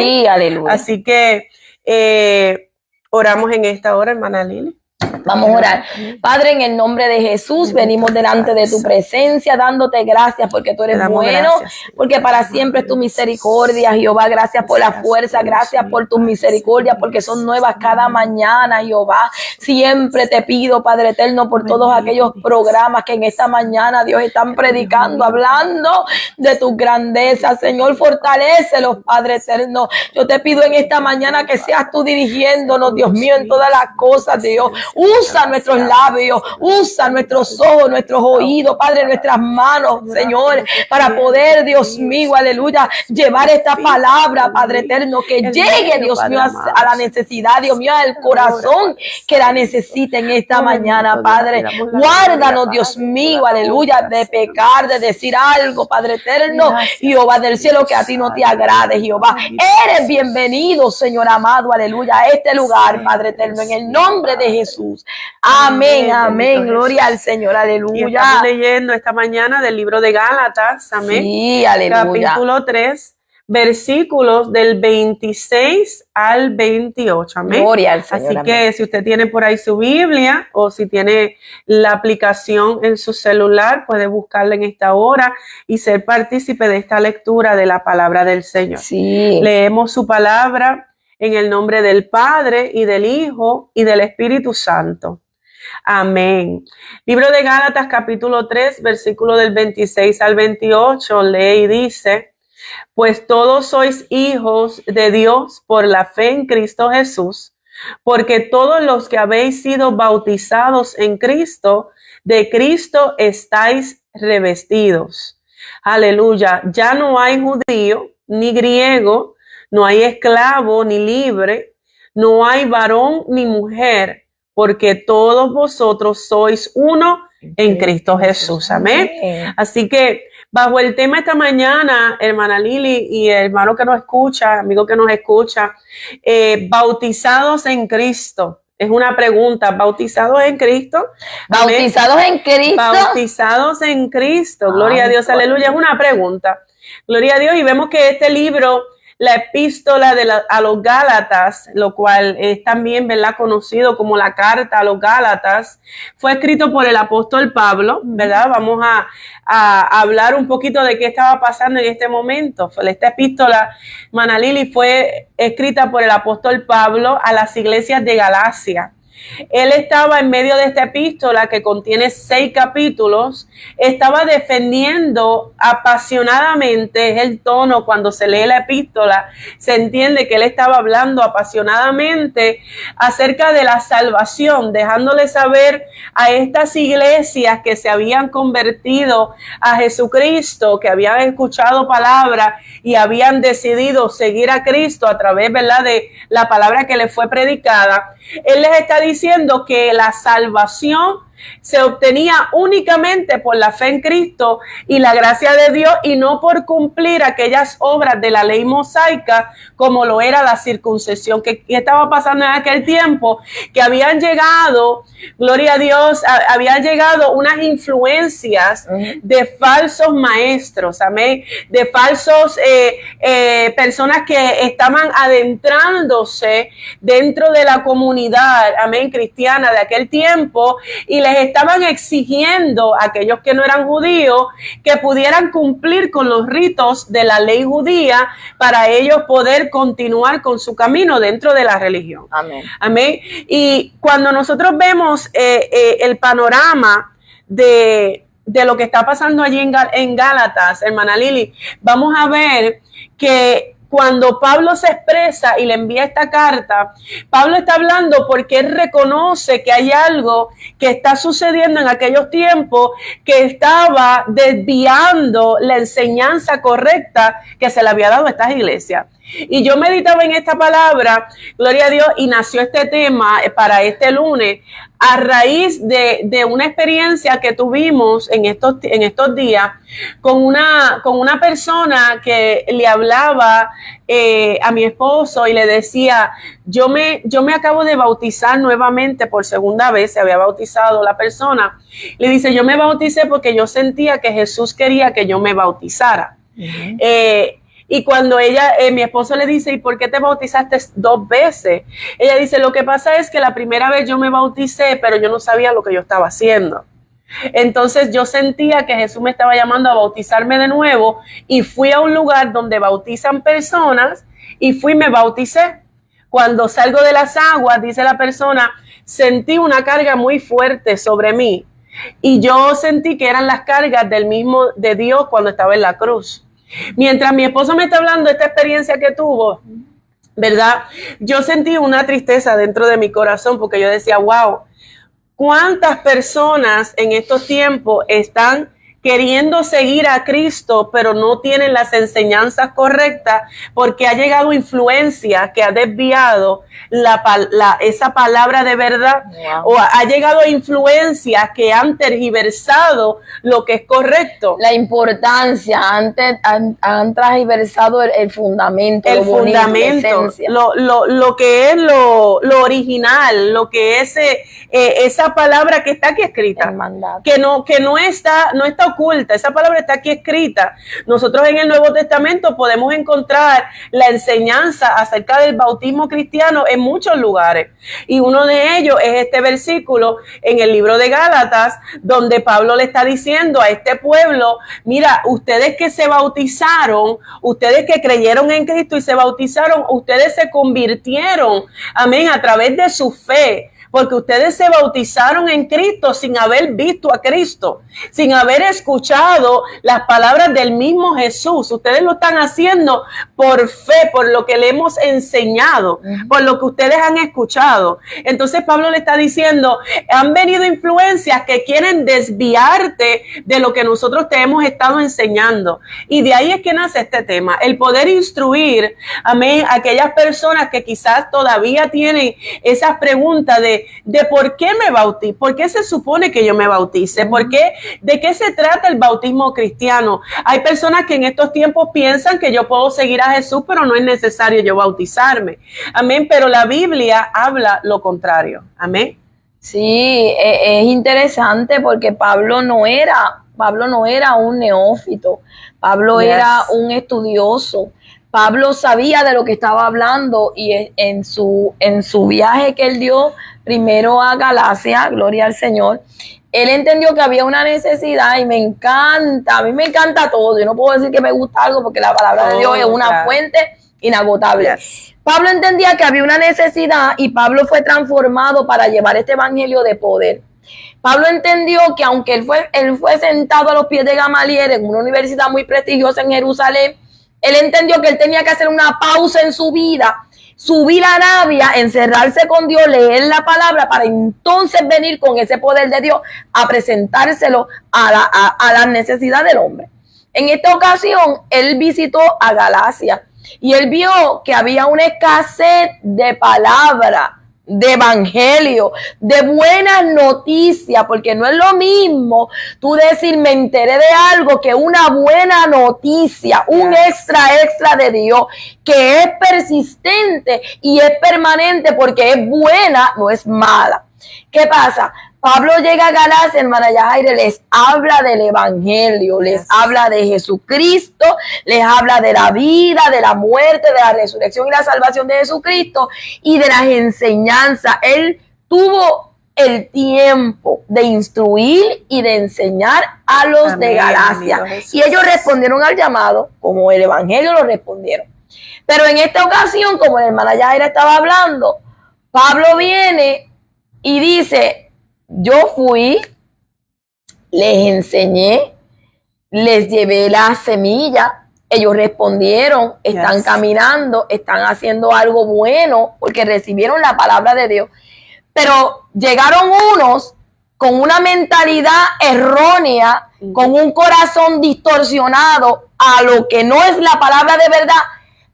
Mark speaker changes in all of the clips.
Speaker 1: Sí, aleluya.
Speaker 2: Así que oramos en esta hora, hermana Lili.
Speaker 1: Vamos a orar. Padre, en el nombre de Jesús, venimos delante de tu presencia, dándote gracias porque tú eres bueno, porque para siempre es tu misericordia, Jehová. Gracias por la fuerza, gracias por tus misericordias, porque son nuevas cada mañana, Jehová. Siempre te pido, Padre eterno, por todos aquellos programas que en esta mañana, Dios, están predicando, hablando de tu grandeza, Señor. Fortalécelos, Padre eterno. Yo te pido en esta mañana que seas tú dirigiéndonos, Dios mío, en todas las cosas, Dios. Usa nuestros labios, usa nuestros ojos, nuestros oídos, Padre, nuestras manos, Señor, para poder, Dios mío, aleluya, llevar esta palabra, Padre eterno, que llegue, Dios mío, a la necesidad, Dios mío, al corazón que la necesita en esta mañana, Padre. Guárdanos, Dios mío, aleluya, de pecar, de decir algo, Padre eterno, Jehová del cielo, que a ti no te agrade, Jehová. Eres bienvenido, Señor amado, aleluya, a este lugar, Padre eterno, en el nombre de Jesús. Amén, amén. Gloria al Señor, aleluya.
Speaker 2: Y estamos leyendo esta mañana del libro de Gálatas, amén.
Speaker 1: Sí, aleluya.
Speaker 2: Capítulo 3, versículos del 26 al 28, amén.
Speaker 1: Gloria al Señor.
Speaker 2: Así
Speaker 1: amén.
Speaker 2: que si usted tiene por ahí su Biblia o si tiene la aplicación en su celular, puede buscarla en esta hora y ser partícipe de esta lectura de la palabra del Señor.
Speaker 1: Sí.
Speaker 2: Leemos su palabra en el nombre del Padre y del Hijo y del Espíritu Santo. Amén. Libro de Gálatas, capítulo 3, versículo del 26 al 28, lee y dice: pues todos sois hijos de Dios por la fe en Cristo Jesús, porque todos los que habéis sido bautizados en Cristo, de Cristo estáis revestidos. Aleluya. Ya no hay judío ni griego, no hay esclavo ni libre, no hay varón ni mujer, porque todos vosotros sois uno en Cristo Jesús. Amén. Así que bajo el tema esta mañana, hermana Lili y hermano que nos escucha, amigo que nos escucha, bautizados en Cristo. Es una pregunta, ¿bautizados en Cristo?
Speaker 1: ¿Bautizados en Cristo?
Speaker 2: Bautizados en Cristo. Gloria a Dios, aleluya. Es una pregunta. Gloria a Dios. Y vemos que este libro, la epístola a los Gálatas, lo cual es también, ¿verdad?, conocido como la carta a los Gálatas, fue escrito por el apóstol Pablo, ¿verdad? Vamos a hablar un poquito de qué estaba pasando en este momento. Esta epístola, hermana Lili, fue escrita por el apóstol Pablo a las iglesias de Galacia. Él estaba en medio de esta epístola que contiene 6 capítulos, estaba defendiendo apasionadamente, es el tono cuando se lee la epístola, se entiende que él estaba hablando apasionadamente acerca de la salvación, dejándole saber a estas iglesias que se habían convertido a Jesucristo, que habían escuchado palabra y habían decidido seguir a Cristo a través, ¿verdad?, de la palabra que les fue predicada. Él les está diciendo que la salvación se obtenía únicamente por la fe en Cristo y la gracia de Dios, y no por cumplir aquellas obras de la ley mosaica como lo era la circuncisión. ¿Qué estaba pasando en aquel tiempo? Que habían llegado, gloria a Dios, habían llegado unas influencias de falsos maestros, amén, de falsos personas que estaban adentrándose dentro de la comunidad, amén, cristiana de aquel tiempo, y les estaban exigiendo a aquellos que no eran judíos que pudieran cumplir con los ritos de la ley judía para ellos poder continuar con su camino dentro de la religión.
Speaker 1: Amén.
Speaker 2: Amén. Y cuando nosotros vemos el panorama de lo que está pasando allí en Gálatas, hermana Lili, vamos a ver que cuando Pablo se expresa y le envía esta carta, Pablo está hablando porque él reconoce que hay algo que está sucediendo en aquellos tiempos que estaba desviando la enseñanza correcta que se le había dado a estas iglesias. Y yo meditaba en esta palabra, gloria a Dios, y nació este tema para este lunes a raíz de una experiencia que tuvimos en estos días con una persona que le hablaba a mi esposo y le decía: yo me acabo de bautizar nuevamente por segunda vez. Se había bautizado la persona. Le dice: yo me bauticé porque yo sentía que Jesús quería que yo me bautizara. Y cuando ella, mi esposo le dice, ¿y por qué te bautizaste 2 veces? Ella dice, lo que pasa es que la primera vez yo me bauticé, pero yo no sabía lo que yo estaba haciendo. Entonces yo sentía que Jesús me estaba llamando a bautizarme de nuevo y fui a un lugar donde bautizan personas y fui y me bauticé. Cuando salgo de las aguas, dice la persona, sentí una carga muy fuerte sobre mí y yo sentí que eran las cargas del mismo de Dios cuando estaba en la cruz. Mientras mi esposo me está hablando de esta experiencia que tuvo, ¿verdad? Yo sentí una tristeza dentro de mi corazón porque yo decía, wow, ¿cuántas personas en estos tiempos están queriendo seguir a Cristo, pero no tienen las enseñanzas correctas porque ha llegado influencia que ha desviado esa palabra de verdad? Wow. O ha llegado influencias que han tergiversado lo que es correcto.
Speaker 1: La importancia, antes han tergiversado el fundamento.
Speaker 2: El fundamento, lo que es lo original, lo que es esa palabra que está aquí escrita. Que no está oculta, esa palabra está aquí escrita. Nosotros en el Nuevo Testamento podemos encontrar la enseñanza acerca del bautismo cristiano en muchos lugares, y uno de ellos es este versículo en el libro de Gálatas, donde Pablo le está diciendo a este pueblo, mira, ustedes que se bautizaron, ustedes que creyeron en Cristo y se bautizaron, ustedes se convirtieron, amén, a través de su fe. Porque ustedes se bautizaron en Cristo sin haber visto a Cristo, sin haber escuchado las palabras del mismo Jesús. Ustedes lo están haciendo por fe, por lo que le hemos enseñado, por lo que ustedes han escuchado. Entonces Pablo le está diciendo, han venido influencias que quieren desviarte de lo que nosotros te hemos estado enseñando. Y de ahí es que nace este tema, el poder instruir, amén, a aquellas personas que quizás todavía tienen esas preguntas de por qué me bautizo, por qué se supone que yo me bautice, por qué, de qué se trata el bautismo cristiano. Hay personas que en estos tiempos piensan que yo puedo seguir a Jesús, pero no es necesario yo bautizarme. Amén, pero la Biblia habla lo contrario. Amén.
Speaker 1: Sí, es interesante porque Pablo no era un neófito, Pablo era un estudioso. Pablo sabía de lo que estaba hablando y en su viaje que él dio primero a Galacia, gloria al Señor, él entendió que había una necesidad y a mí me encanta todo. Yo no puedo decir que me gusta algo porque la palabra de Dios es una fuente inagotable. Pablo entendía que había una necesidad y Pablo fue transformado para llevar este evangelio de poder. Pablo entendió que aunque él fue sentado a los pies de Gamaliel en una universidad muy prestigiosa en Jerusalén, él entendió que él tenía que hacer una pausa en su vida, subir a Arabia, encerrarse con Dios, leer la palabra para entonces venir con ese poder de Dios a presentárselo a la necesidad del hombre. En esta ocasión, él visitó a Galacia y él vio que había una escasez de palabra, de evangelio, de buenas noticias, porque no es lo mismo tú decir me enteré de algo que una buena noticia, un extra de Dios, que es persistente y es permanente porque es buena, no es mala. ¿Qué pasa? Pablo llega a Galacia, hermana Yajaira, les habla del evangelio, les habla de Jesucristo, les habla de la vida, de la muerte, de la resurrección y la salvación de Jesucristo y de las enseñanzas. Él tuvo el tiempo de instruir y de enseñar a los de Galacia. Y ellos respondieron al llamado, como el evangelio lo respondieron. Pero en esta ocasión, como la hermana Yajaira estaba hablando, Pablo viene y dice, yo fui, les enseñé, les llevé la semilla, ellos respondieron, están caminando, están haciendo algo bueno porque recibieron la palabra de Dios. Pero llegaron unos con una mentalidad errónea, con un corazón distorsionado a lo que no es la palabra de verdad,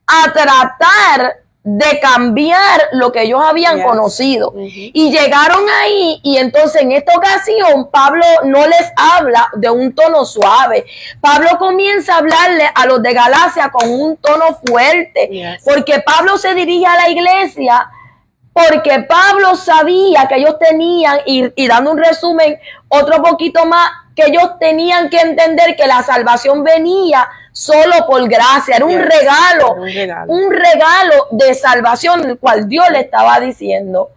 Speaker 1: a tratar de cambiar lo que ellos habían conocido. Y llegaron ahí y entonces en esta ocasión Pablo no les habla de un tono suave. Pablo comienza a hablarle a los de Galacia con un tono fuerte, porque Pablo se dirige a la iglesia, porque Pablo sabía que ellos tenían, y dando un resumen otro poquito más, que ellos tenían que entender que la salvación venía solo por gracia, era un regalo de salvación, el cual Dios le estaba diciendo.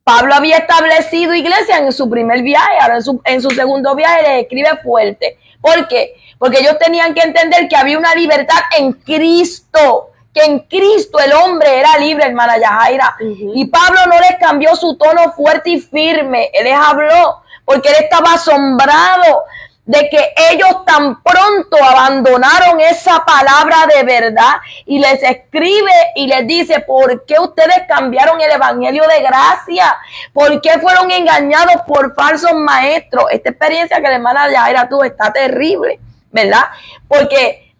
Speaker 1: Pablo había establecido iglesia en su primer viaje, ahora en su segundo viaje les escribe fuerte. ¿Por qué? Porque ellos tenían que entender que había una libertad en Cristo, que en Cristo el hombre era libre, hermana Yajaira. Y Pablo no les cambió su tono fuerte y firme, él les habló, porque él estaba asombrado de que ellos tan pronto abandonaron esa palabra de verdad, y les escribe y les dice: ¿por qué ustedes cambiaron el evangelio de gracia? ¿Por qué fueron engañados por falsos maestros? Esta experiencia que la hermana Yajaira tuvo está terrible, ¿verdad? Porque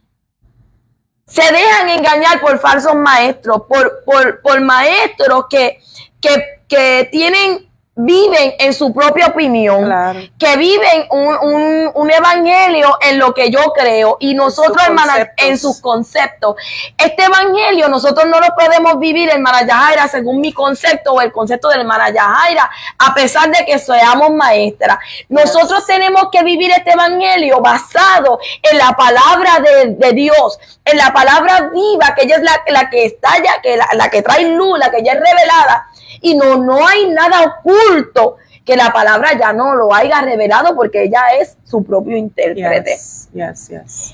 Speaker 1: se dejan engañar por falsos maestros, por maestros que viven en su propia opinión, claro, que viven un evangelio en lo que yo creo, y nosotros, hermanas, en sus conceptos. Este evangelio nosotros no lo podemos vivir, hermana Yajaira, según mi concepto o el concepto de la hermana Yajaira, a pesar de que seamos maestras. Nosotros tenemos que vivir este evangelio basado en la palabra de Dios, en la palabra viva, que ella es la que estalla, la que trae luz, la que ya es revelada. Y no hay nada oculto que la palabra ya no lo haya revelado, porque ella es su propio intérprete.
Speaker 2: Yes.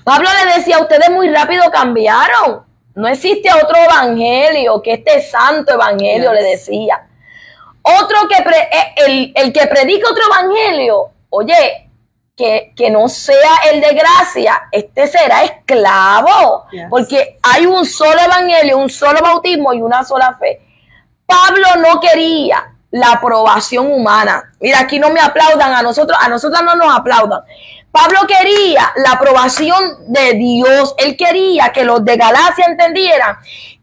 Speaker 1: Pablo le decía: ustedes muy rápido cambiaron. No existe otro evangelio que este santo evangelio, le decía. Otro el que predica otro evangelio, oye, que no sea el de gracia, este será esclavo. Porque hay un solo evangelio, un solo bautismo y una sola fe. Pablo no quería la aprobación humana. Mira, aquí no me aplaudan, a nosotras no nos aplaudan. Pablo quería la aprobación de Dios. Él quería que los de Galacia entendieran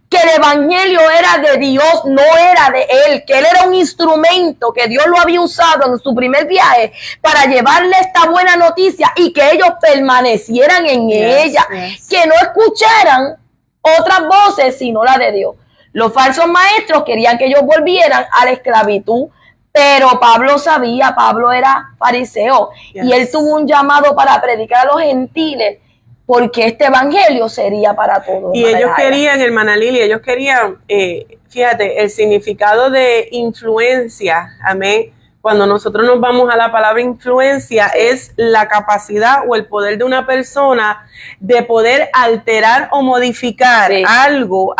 Speaker 1: que el evangelio era de Dios, no era de él, que él era un instrumento que Dios lo había usado en su primer viaje para llevarle esta buena noticia y que ellos permanecieran en ella, que no escucharan otras voces sino la de Dios. Los falsos maestros querían que ellos volvieran a la esclavitud, pero Pablo sabía, Pablo era fariseo, y él tuvo un llamado para predicar a los gentiles, porque este evangelio sería para todos.
Speaker 2: Y ellos querían, hermana Lili, fíjate, el significado de influencia, amén. Cuando nosotros nos vamos a la palabra influencia, es la capacidad o el poder de una persona de poder alterar o modificar algo,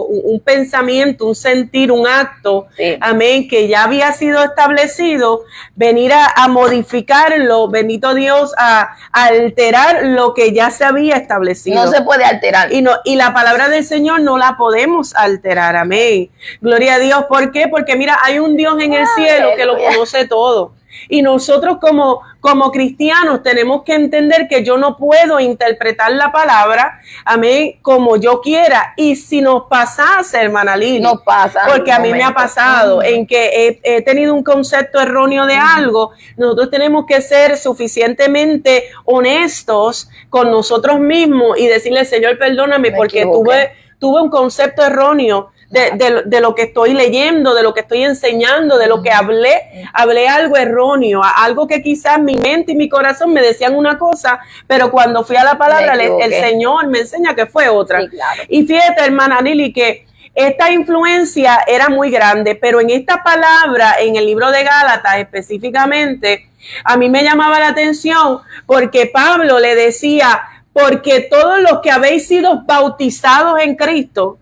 Speaker 2: un pensamiento, un sentir, un acto, amén, que ya había sido establecido, venir a modificarlo, bendito Dios, a alterar lo que ya se había establecido.
Speaker 1: No se puede alterar.
Speaker 2: Y la palabra del Señor no la podemos alterar, amén. Gloria a Dios. ¿Por qué? Porque mira, hay un Dios en el cielo que lo conoce todo. Y nosotros como cristianos tenemos que entender que yo no puedo interpretar la palabra, amén, como yo quiera. Y si nos pasase, hermana Lili,
Speaker 1: nos pasa,
Speaker 2: porque a mí me ha pasado en que he tenido un concepto erróneo de algo, nosotros tenemos que ser suficientemente honestos con nosotros mismos y decirle: Señor, perdóname porque tuve un concepto erróneo de lo que estoy leyendo, de lo que estoy enseñando, de lo que hablé algo erróneo, algo que quizás mi mente y mi corazón me decían una cosa, pero cuando fui a la palabra el Señor me enseña que fue otra. Sí, claro. Y fíjate, hermana Lili, que esta influencia era muy grande, pero en esta palabra, en el libro de Gálatas específicamente, a mí me llamaba la atención porque Pablo le decía: porque todos los que habéis sido bautizados en Cristo,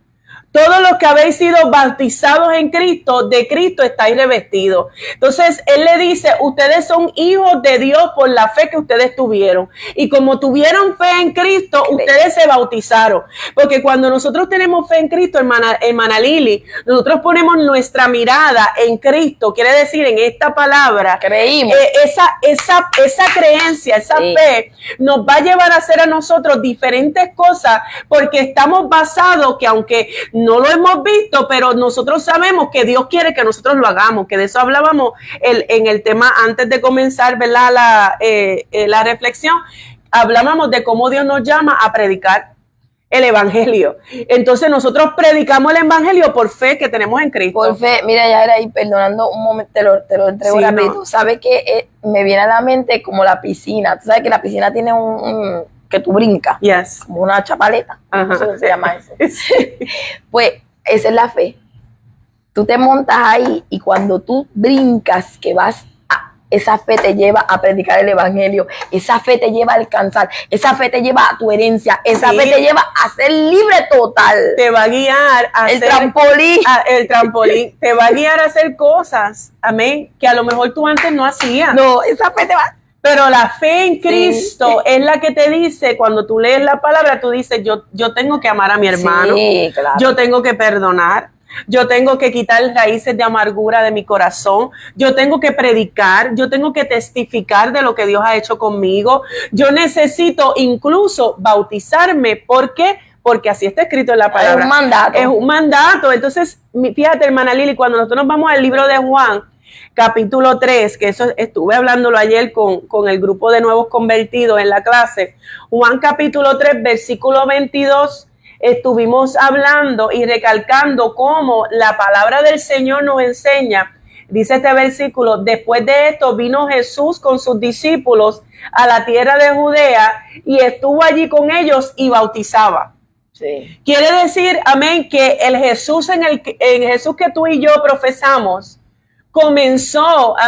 Speaker 2: todos los que habéis sido bautizados en Cristo, de Cristo estáis revestidos. Entonces, él le dice: ustedes son hijos de Dios por la fe que ustedes tuvieron. Y como tuvieron fe en Cristo, ustedes se bautizaron. Porque cuando nosotros tenemos fe en Cristo, hermana Lili, nosotros ponemos nuestra mirada en Cristo. Quiere decir, en esta palabra,
Speaker 1: creímos.
Speaker 2: Esa creencia, esa fe, nos va a llevar a hacer a nosotros diferentes cosas, porque estamos basados que aunque no lo hemos visto, pero nosotros sabemos que Dios quiere que nosotros lo hagamos, que de eso hablábamos en el tema antes de comenzar, ¿verdad? La reflexión. Hablábamos de cómo Dios nos llama a predicar. el evangelio. Entonces nosotros predicamos el evangelio por fe que tenemos en Cristo.
Speaker 1: Por fe, mira, ya era ahí, perdonando un momento, te lo entrego
Speaker 2: Sí,
Speaker 1: rápido.
Speaker 2: no.
Speaker 1: ¿Sabes qué? Me viene a la mente como la piscina. Tú sabes que la piscina tiene que tú brincas,
Speaker 2: Yes.
Speaker 1: como una chapaleta.
Speaker 2: Ajá.
Speaker 1: No sé cómo se llama eso.
Speaker 2: Sí.
Speaker 1: Pues esa es la fe. Tú te montas ahí y cuando tú brincas, que vas esa fe te lleva a predicar el evangelio, esa fe te lleva a alcanzar, esa fe te lleva a tu herencia, esa
Speaker 2: Sí.
Speaker 1: fe te lleva a ser libre total.
Speaker 2: Te va a guiar a
Speaker 1: El
Speaker 2: hacer
Speaker 1: trampolín.
Speaker 2: el trampolín. Te va a guiar a hacer cosas, amén, que a lo mejor tú antes no hacías.
Speaker 1: No, esa fe te va.
Speaker 2: Pero la fe en Cristo es la que te dice, cuando tú lees la palabra, tú dices, yo tengo que amar a mi hermano,
Speaker 1: Sí, claro.
Speaker 2: yo tengo que perdonar, yo tengo que quitar raíces de amargura de mi corazón, yo tengo que predicar, yo tengo que testificar de lo que Dios ha hecho conmigo, yo necesito incluso bautizarme. ¿Por qué? Porque así está escrito en la palabra.
Speaker 1: Es un mandato.
Speaker 2: Es un mandato. Entonces, fíjate, hermana Lili, cuando nosotros nos vamos al libro de Juan, capítulo 3, que eso estuve hablándolo ayer con el grupo de nuevos convertidos en la clase, Juan capítulo 3, versículo 22, estuvimos hablando y recalcando cómo la palabra del Señor nos enseña, dice este versículo, después de esto vino Jesús con sus discípulos a la tierra de Judea y estuvo allí con ellos y bautizaba.
Speaker 1: Sí.
Speaker 2: Quiere decir, amén, que el Jesús en Jesús que tú y yo profesamos, comenzó a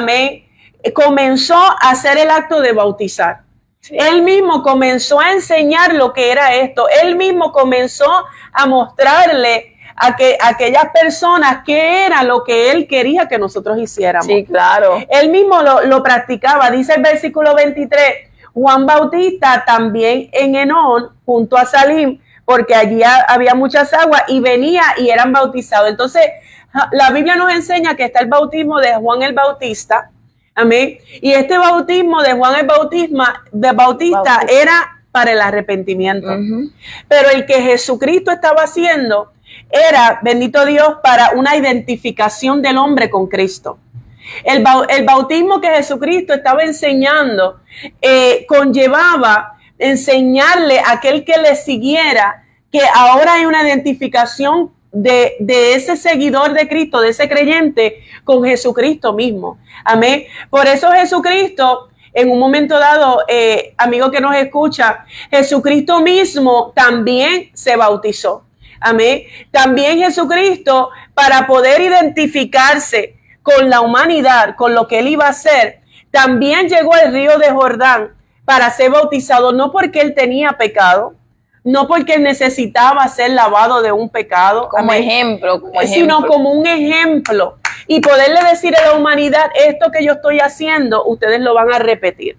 Speaker 2: hacer el acto de bautizar. Sí. Él mismo comenzó a enseñar lo que era esto. Él mismo comenzó a mostrarle a aquellas personas qué era lo que él quería que nosotros hiciéramos.
Speaker 1: Sí, claro.
Speaker 2: Él mismo lo practicaba. Dice el versículo 23, Juan Bautista también en Enón, junto a Salim, porque allí había muchas aguas, y venía y eran bautizados. Entonces, la Biblia nos enseña que está el bautismo de Juan el Bautista, amén, y este bautismo de Juan el Bautista era para el arrepentimiento. Pero el que Jesucristo estaba haciendo era, bendito Dios, para una identificación del hombre con Cristo. El bautismo que Jesucristo estaba enseñando conllevaba enseñarle a aquel que le siguiera que ahora hay una identificación de ese seguidor de Cristo, de ese creyente, con Jesucristo mismo. Amén. Por eso Jesucristo, en un momento dado, amigo que nos escucha, Jesucristo mismo también se bautizó. Amén. También Jesucristo, para poder identificarse con la humanidad, con lo que él iba a hacer, también llegó al río de Jordán para ser bautizado, no porque él tenía pecado, no porque él necesitaba ser lavado de un pecado,
Speaker 1: como ejemplo,
Speaker 2: sino como un ejemplo, y poderle decir a la humanidad, esto que yo estoy haciendo, ustedes lo van a repetir.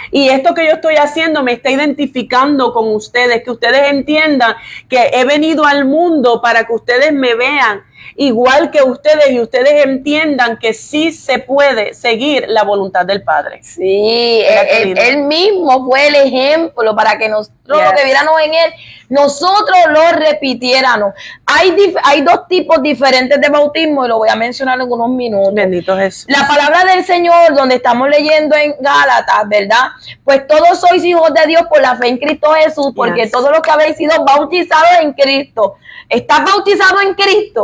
Speaker 2: Y esto que yo estoy haciendo me está identificando con ustedes, que ustedes entiendan que he venido al mundo para que ustedes me vean igual que ustedes y ustedes entiendan que sí se puede seguir la voluntad del Padre.
Speaker 1: Sí, él mismo fue el ejemplo para que nosotros lo que viéramos en él, nosotros lo repitiéramos. Hay dos tipos diferentes de bautismo y lo voy a mencionar en unos minutos.
Speaker 2: Bendito Jesús.
Speaker 1: La palabra del Señor, donde estamos leyendo en Gálatas, ¿verdad? Pues todos sois hijos de Dios por la fe en Cristo Jesús, porque todos los que habéis sido bautizados en Cristo, estás bautizado en Cristo.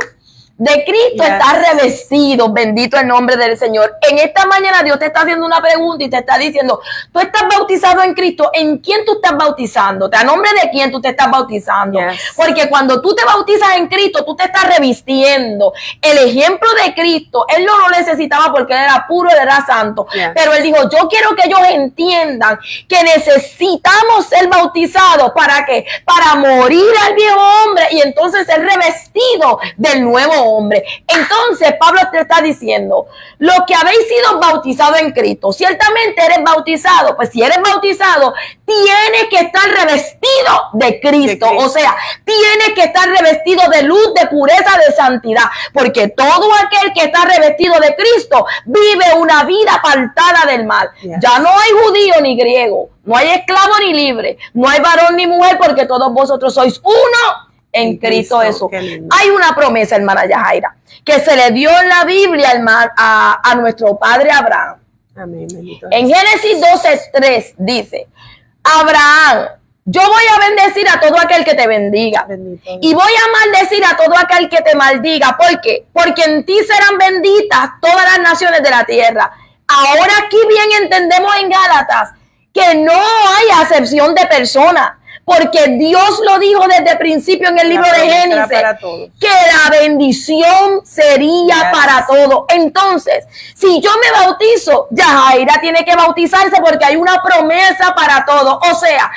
Speaker 1: De Cristo estás revestido, bendito el nombre del Señor. En esta mañana Dios te está haciendo una pregunta y te está diciendo, tú estás bautizado en Cristo, ¿en quién tú estás bautizando? ¿A nombre de quién tú te estás bautizando? Porque cuando tú te bautizas en Cristo, tú te estás revistiendo. El ejemplo de Cristo, él no lo necesitaba porque él era puro, él era santo. Pero él dijo, yo quiero que ellos entiendan que necesitamos ser bautizados. ¿Para qué? Para morir al viejo hombre y entonces ser revestido del nuevo hombre. Entonces Pablo te está diciendo, lo que habéis sido bautizados en Cristo, ciertamente eres bautizado, pues si eres bautizado, tienes que estar revestido de Cristo, o sea, tienes que estar revestido de luz, de pureza, de santidad, porque todo aquel que está revestido de Cristo vive una vida apartada del mal. Ya no hay judío ni griego, no hay esclavo ni libre, no hay varón ni mujer, porque todos vosotros sois uno en Cristo Jesús. Hay una promesa, hermana Yajaira, que se le dio en la Biblia a nuestro padre Abraham.
Speaker 2: Amén,
Speaker 1: en Génesis 12:3 dice, Abraham Yo voy a bendecir a todo aquel que te bendiga.
Speaker 2: Bendito.
Speaker 1: Y voy a maldecir a todo aquel que te maldiga. ¿Por qué? Porque en ti serán benditas todas las naciones de la tierra. Ahora aquí bien entendemos en Gálatas que no hay acepción de personas. Porque Dios lo dijo desde el principio en el libro de Génesis, que la bendición sería para todos. Entonces, si yo me bautizo, Yajaira tiene que bautizarse porque hay una promesa para todos. O sea,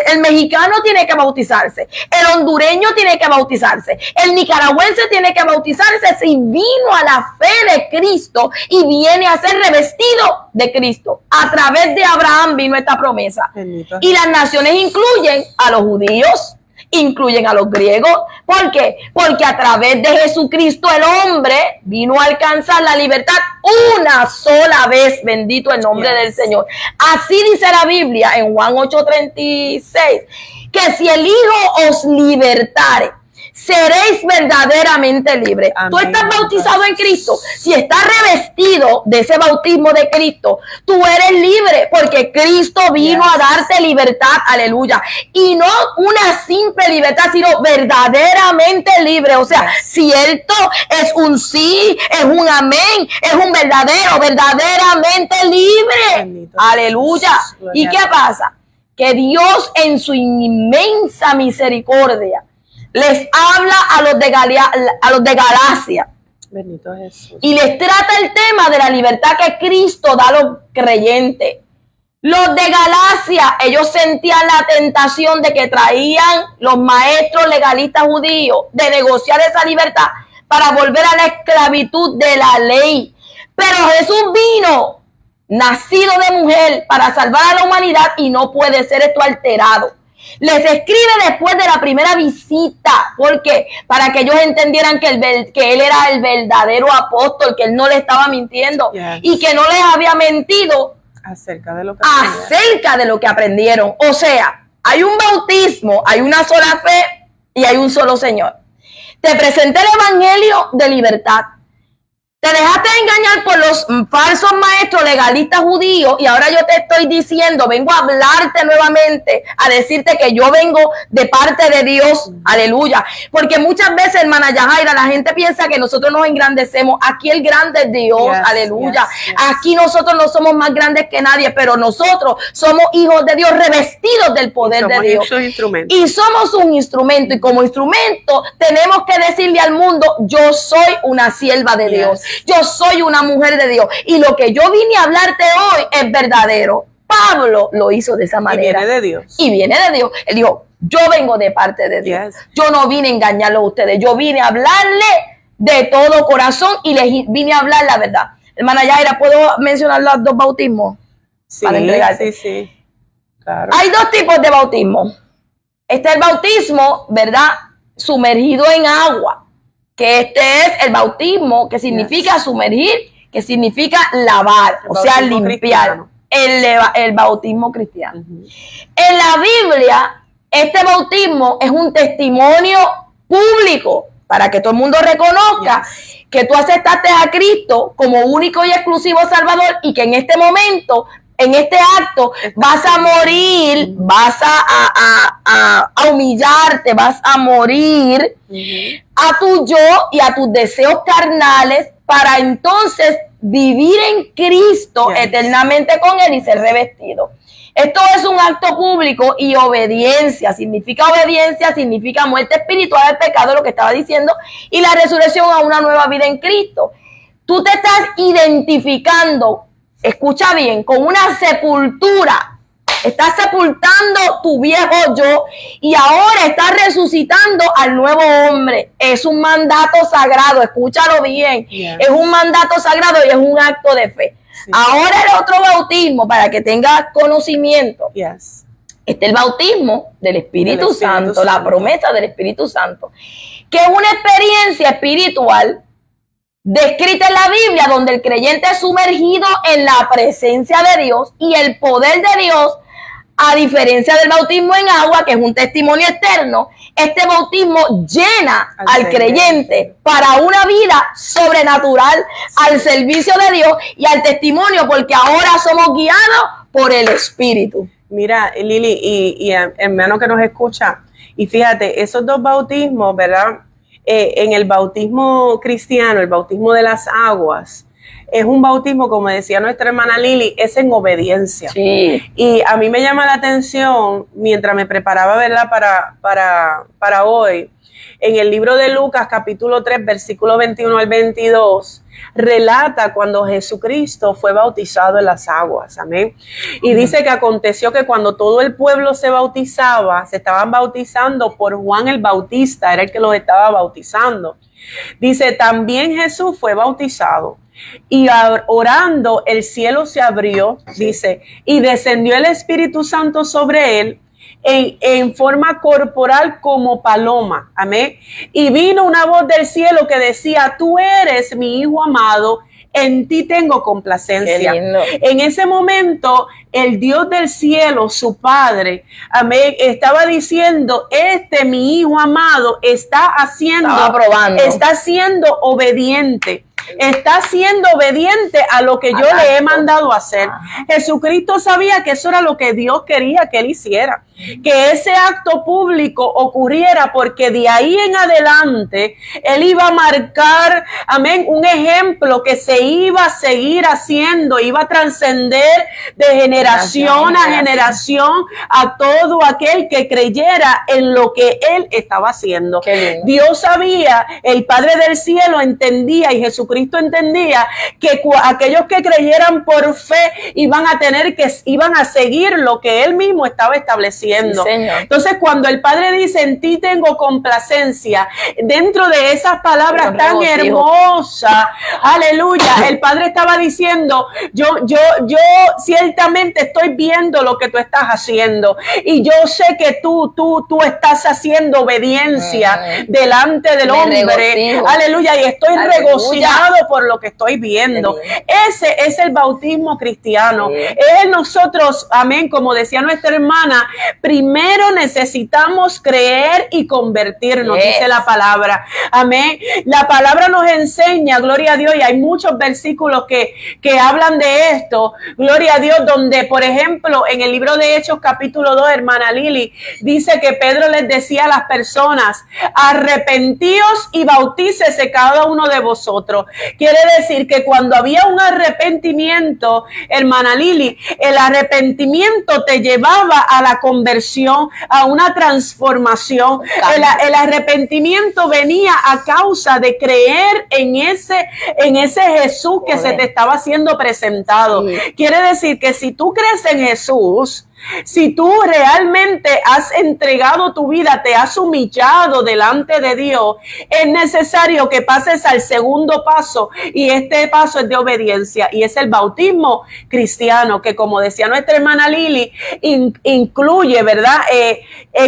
Speaker 1: el mexicano tiene que bautizarse, el hondureño tiene que bautizarse, el nicaragüense tiene que bautizarse si vino a la fe de Cristo y viene a ser revestido de Cristo. A través de Abraham vino esta promesa. Bendito. Y las naciones incluyen a los judíos, incluyen a los griegos. ¿Por qué? Porque a través de Jesucristo el hombre vino a alcanzar la libertad una sola vez. Bendito el nombre del Señor. Así dice la Biblia en Juan 8:36, que si el Hijo os libertare, seréis verdaderamente libres. Amén. Tú estás bautizado en Cristo. Si estás revestido de ese bautismo de Cristo, tú eres libre porque Cristo vino a darte libertad. Aleluya. Y no una simple libertad, sino verdaderamente libre. O sea, cierto, es un sí, es un amén, es un verdadero, verdaderamente libre. Bendito. Aleluya. ¿Y qué pasa? Que Dios en su inmensa misericordia les habla a los de Galacia. Bendito Jesús. Y les trata el tema de la libertad que Cristo da a los creyentes. Los de Galacia, ellos sentían la tentación de que traían los maestros legalistas judíos de negociar esa libertad para volver a la esclavitud de la ley. Pero Jesús vino, nacido de mujer, para salvar a la humanidad y no puede ser esto alterado. Les escribe después de la primera visita. ¿Por qué? Para que ellos entendieran que él era el verdadero apóstol, que él no le estaba mintiendo y que no les había mentido acerca de lo que aprendieron. O sea, hay un bautismo, hay una sola fe y hay un solo Señor. Te presenté el evangelio de libertad. Te dejaste engañar por los falsos maestros legalistas judíos y ahora yo te estoy diciendo, vengo a hablarte nuevamente, a decirte que yo vengo de parte de Dios. Aleluya. Porque muchas veces, hermana Yajaira, la gente piensa que nosotros nos engrandecemos. Aquí el grande es Dios. Aleluya. Aquí nosotros no somos más grandes que nadie, pero nosotros somos hijos de Dios, revestidos del poder de Dios. Y somos un instrumento. Y como instrumento tenemos que decirle al mundo, yo soy una sierva de Dios. Yo soy una mujer de Dios y lo que yo vine a hablarte hoy es verdadero. Pablo lo hizo de esa manera. Y viene de Dios. Él dijo, yo vengo de parte de Dios. Yo no vine a engañarlos a ustedes. Yo vine a hablarle de todo corazón y les vine a hablar la verdad. Hermana Yaira, ¿puedo mencionar los dos bautismos?
Speaker 2: Sí, para entregarte. Sí. Claro.
Speaker 1: Hay dos tipos de bautismo. Este es el bautismo, ¿verdad? Sumergido en agua. Que este es el bautismo, que significa sumergir, que significa lavar, o sea, limpiar. El bautismo cristiano. En la Biblia, este bautismo es un testimonio público para que todo el mundo reconozca que tú aceptaste a Cristo como único y exclusivo Salvador y que en este momento, en este acto, vas a morir, vas a humillarte, vas a morir a tu yo y a tus deseos carnales para entonces vivir en Cristo eternamente con Él y ser revestido. Esto es un acto público y obediencia. Significa muerte espiritual al pecado, lo que estaba diciendo, y la resurrección a una nueva vida en Cristo. Tú te estás identificando, escucha bien, con una sepultura. Estás sepultando tu viejo yo y ahora estás resucitando al nuevo hombre. Es un mandato sagrado, escúchalo bien. Es un mandato sagrado y es un acto de fe. Ahora el otro bautismo, para que tengas conocimiento. Este es el bautismo del Espíritu Santo, la promesa del Espíritu Santo, que es una experiencia espiritual descrita en la Biblia donde el creyente es sumergido en la presencia de Dios y el poder de Dios. A diferencia del bautismo en agua, que es un testimonio externo, este bautismo llena al creyente para una vida sobrenatural, al servicio de Dios y al testimonio, porque ahora somos guiados por el Espíritu.
Speaker 2: Mira, Lili y hermano que nos escucha, y fíjate, esos dos bautismos, ¿verdad? En el bautismo cristiano, el bautismo de las aguas, es un bautismo, como decía nuestra hermana Lili, es en obediencia.
Speaker 1: Sí.
Speaker 2: Y a mí me llama la atención, mientras me preparaba, ¿verdad? Para hoy, en el libro de Lucas, capítulo 3, versículo 21 al 22, relata cuando Jesucristo fue bautizado en las aguas, amén. Y dice que aconteció que cuando todo el pueblo se bautizaba, se estaban bautizando por Juan el Bautista, era el que los estaba bautizando. Dice, también Jesús fue bautizado. Y orando, el cielo se abrió, dice, y descendió el Espíritu Santo sobre él en forma corporal como paloma, amén. Y vino una voz del cielo que decía, tú eres mi hijo amado, en ti tengo complacencia. En ese momento, el Dios del cielo, su Padre, amén, estaba diciendo, mi hijo amado está siendo obediente. Está siendo obediente a lo que yo le he mandado a hacer. Jesucristo sabía que eso era lo que Dios quería que él hiciera, que ese acto público ocurriera, porque de ahí en adelante él iba a marcar, amén, un ejemplo que se iba a seguir haciendo, iba a trascender de generación a generación a todo aquel que creyera en lo que él estaba haciendo. Dios sabía, el Padre del cielo entendía y Jesucristo entendía que aquellos que creyeran por fe iban a seguir lo que él mismo estaba estableciendo. Sí, entonces, cuando el Padre dice, en ti tengo complacencia, dentro de esas palabras tan hermosas, aleluya, el Padre estaba diciendo, yo ciertamente estoy viendo lo que tú estás haciendo, y yo sé que tú estás haciendo obediencia delante del hombre, aleluya, y estoy regocijado por lo que estoy viendo. Ese es el bautismo cristiano. Es nosotros, amén, como decía nuestra hermana, primero necesitamos creer y convertirnos, dice la palabra, amén. La palabra nos enseña, gloria a Dios, y hay muchos versículos que hablan de esto, gloria a Dios, donde, por ejemplo, en el libro de Hechos, capítulo 2, hermana Lili, dice que Pedro les decía a las personas, arrepentíos y bautícese cada uno de vosotros. Quiere decir que cuando había un arrepentimiento, hermana Lili, el arrepentimiento te llevaba a la conversión, a una transformación. El arrepentimiento venía a causa de creer en ese Jesús que se te estaba siendo presentado. Quiere decir que si tú crees en Jesús, si tú realmente has entregado tu vida, te has humillado delante de Dios, es necesario que pases al segundo paso, y este paso es de obediencia, y es el bautismo cristiano, que, como decía nuestra hermana Lili, incluye, ¿verdad?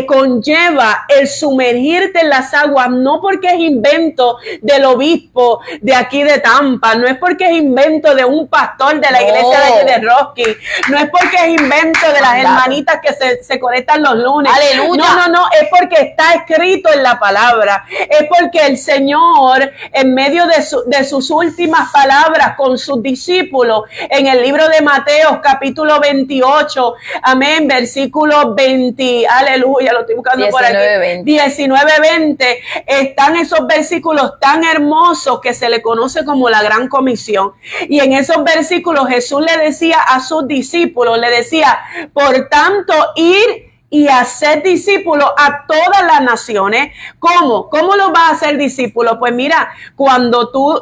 Speaker 2: Conlleva el sumergirte en las aguas, no porque es invento del obispo de aquí de Tampa, no es porque es invento de un pastor de la iglesia de Rocky, no es porque es invento de las hermanitas que se conectan los lunes. Aleluya. No, es porque está escrito en la palabra, es porque el Señor, en medio de sus últimas palabras con sus discípulos, en el libro de Mateo, capítulo 28, amén, versículo 20, aleluya, lo estoy buscando 19, por aquí, 19-20, están esos versículos tan hermosos que se le conoce como la Gran Comisión, y en esos versículos Jesús le decía a sus discípulos, le decía, por tanto, ir y hacer discípulos a todas las naciones. ¿Cómo? ¿Cómo los vas a hacer discípulos? Pues mira, cuando tú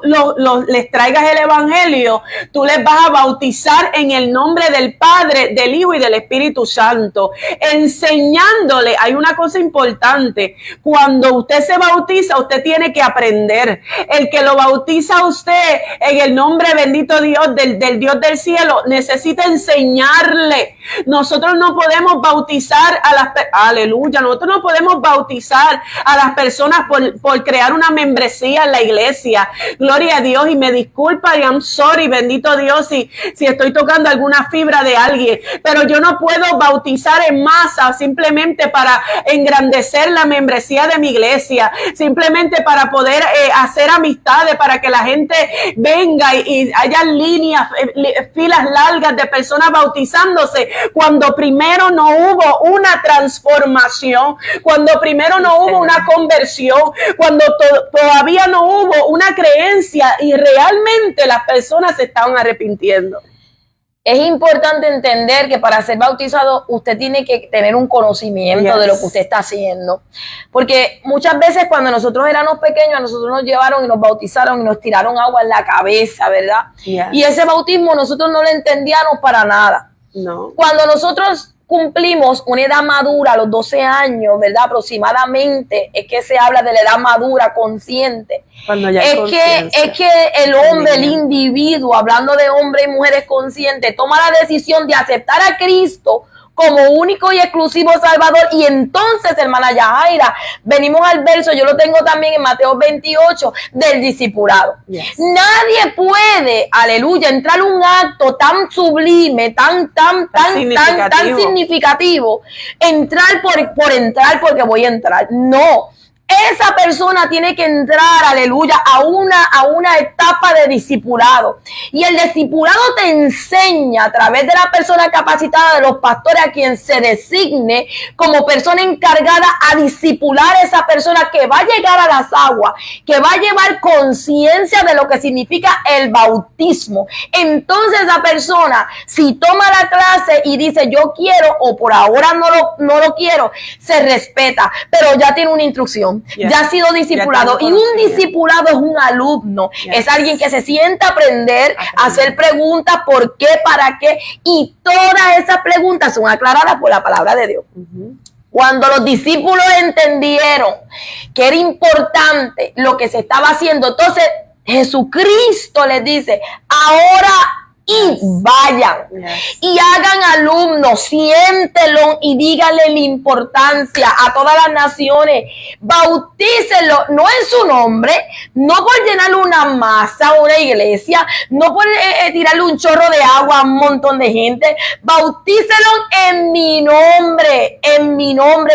Speaker 2: les traigas el evangelio, tú les vas a bautizar en el nombre del Padre, del Hijo y del Espíritu Santo, enseñándole. Hay una cosa importante, cuando usted se bautiza, usted tiene que aprender. El que lo bautiza a usted en el nombre bendito Dios, del Dios del cielo, necesita enseñarle. Nosotros no podemos bautizar a las personas, aleluya, nosotros no podemos bautizar a las personas por crear una membresía en la iglesia. Gloria a Dios, y me disculpa y I'm sorry, bendito Dios, si estoy tocando alguna fibra de alguien, pero yo no puedo bautizar en masa simplemente para engrandecer la membresía de mi iglesia, simplemente para poder hacer amistades, para que la gente venga y haya líneas, filas largas de personas bautizándose, cuando primero no hubo una transformación, cuando primero no hubo una conversión, cuando todavía no hubo una creencia y realmente las personas se estaban arrepintiendo.
Speaker 1: Es importante entender que para ser bautizado usted tiene que tener un conocimiento de lo que usted está haciendo. Porque muchas veces cuando nosotros éramos pequeños, a nosotros nos llevaron y nos bautizaron y nos tiraron agua en la cabeza, ¿verdad? Y ese bautismo nosotros no lo entendíamos para nada.
Speaker 2: No.
Speaker 1: Cuando nosotros cumplimos una edad madura a los 12 años, ¿verdad? Aproximadamente, es que se habla de la edad madura consciente.
Speaker 2: Cuando ya
Speaker 1: es que el hombre, el individuo, hablando de hombres y mujeres conscientes, toma la decisión de aceptar a Cristo como único y exclusivo Salvador. Y entonces, hermana Yajaira, venimos al verso, yo lo tengo también en Mateo 28, del discipulado. Nadie puede, aleluya, entrar a un acto tan sublime, tan significativo, entrar por entrar porque voy a entrar. No. Esa persona tiene que entrar, aleluya, a una etapa de discipulado. Y el discipulado te enseña a través de la persona capacitada, de los pastores, a quien se designe como persona encargada a discipular a esa persona que va a llegar a las aguas, que va a llevar conciencia de lo que significa el bautismo. Entonces la persona, si toma la clase y dice yo quiero o por ahora no lo quiero, se respeta, pero ya tiene una instrucción. Ya ha sido discipulado, y un discipulado es un alumno, es alguien que se sienta a aprender, a hacer preguntas, por qué, para qué, y todas esas preguntas son aclaradas por la palabra de Dios. Cuando los discípulos entendieron que era importante lo que se estaba haciendo, entonces Jesucristo les dice, ahora y vayan y hagan alumnos, siéntelo y díganle la importancia a todas las naciones, bautícenlo, no en su nombre, no por llenarle una masa a una iglesia, no por tirarle un chorro de agua a un montón de gente, bautícenlo en mi nombre, en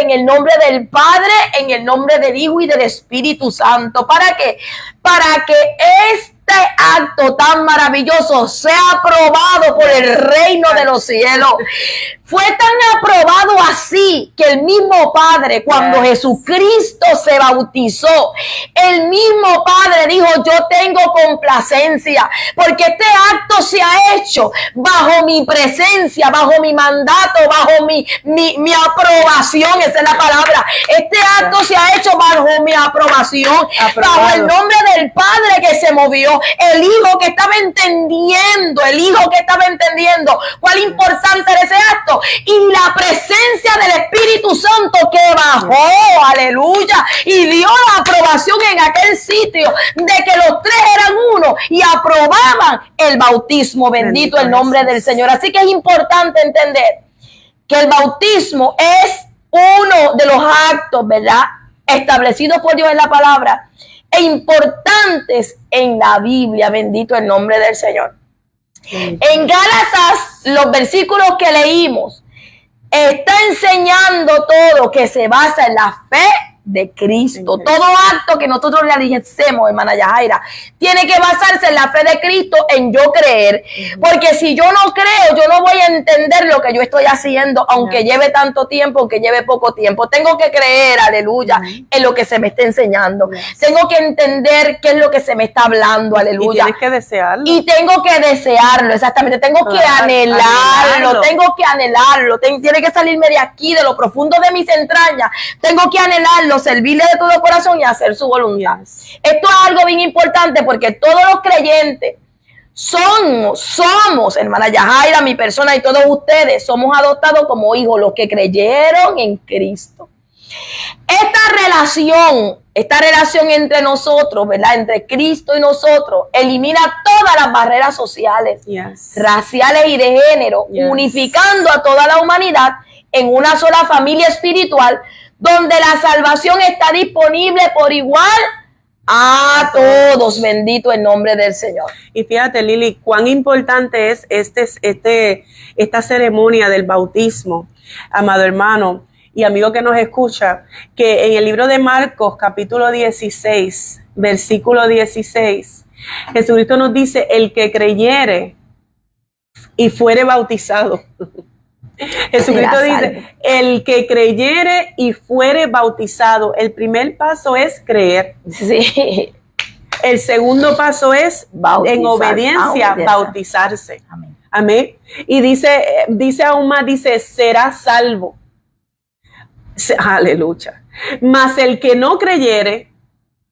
Speaker 1: el nombre del Padre, en el nombre del Hijo y del Espíritu Santo. ¿Para qué? Para que este acto tan maravilloso sea aprobado por el reino de los cielos. Fue tan aprobado así que el mismo Padre, cuando Jesucristo se bautizó, el mismo Padre dijo, yo tengo complacencia, porque este acto se ha hecho bajo mi presencia, bajo mi mandato, bajo mi aprobación, esa es la palabra. Este acto se ha hecho bajo mi aprobación, bajo el nombre del Padre que se movió, el Hijo que estaba entendiendo, cuál importante era ese acto, y la presencia del Espíritu Santo que bajó, aleluya, y dio la aprobación en aquel sitio de que los tres eran uno y aprobaban el bautismo. Bendito el nombre del Señor. Así que es importante entender que el bautismo es uno de los actos, ¿verdad?, establecidos por Dios en la palabra e importantes en la Biblia. Bendito el nombre del Señor. En Gálatas, los versículos que leímos, está enseñando todo que se basa en la fe de Cristo. Todo acto que nosotros realicemos, hermana Yajaira, tiene que basarse en la fe de Cristo, en yo creer. Porque si yo no creo, yo no voy a entender lo que yo estoy haciendo, aunque lleve tanto tiempo, aunque lleve poco tiempo. Tengo que creer, aleluya, en lo que se me está enseñando. Tengo que entender qué es lo que se me está hablando, aleluya.
Speaker 2: Y tienes que desearlo.
Speaker 1: Y tengo que desearlo, exactamente. Tengo que anhelarlo. Tengo que anhelarlo. Tiene que salirme de aquí, de lo profundo de mis entrañas. Tengo que anhelarlo, servirle de todo corazón y hacer su voluntad. Esto es algo bien importante porque todos los creyentes somos, hermana Yajaira, mi persona y todos ustedes, somos adoptados como hijos, los que creyeron en Cristo. Esta relación entre nosotros, ¿verdad?, entre Cristo y nosotros, elimina todas las barreras sociales, raciales y de género, unificando a toda la humanidad en una sola familia espiritual, donde la salvación está disponible por igual a todos. Bendito el nombre del Señor.
Speaker 2: Y fíjate, Lili, cuán importante es esta ceremonia del bautismo, amado hermano y amigo que nos escucha, que en el libro de Marcos, capítulo 16, versículo 16, Jesucristo nos dice: el que creyere y fuere bautizado. Jesucristo dice: el que creyere y fuere bautizado. El primer paso es creer.
Speaker 1: Sí.
Speaker 2: El segundo paso es en obediencia bautizarse.
Speaker 1: Amén.
Speaker 2: Amén. Y dice aún más, dice: será salvo. Aleluya. Mas el que no creyere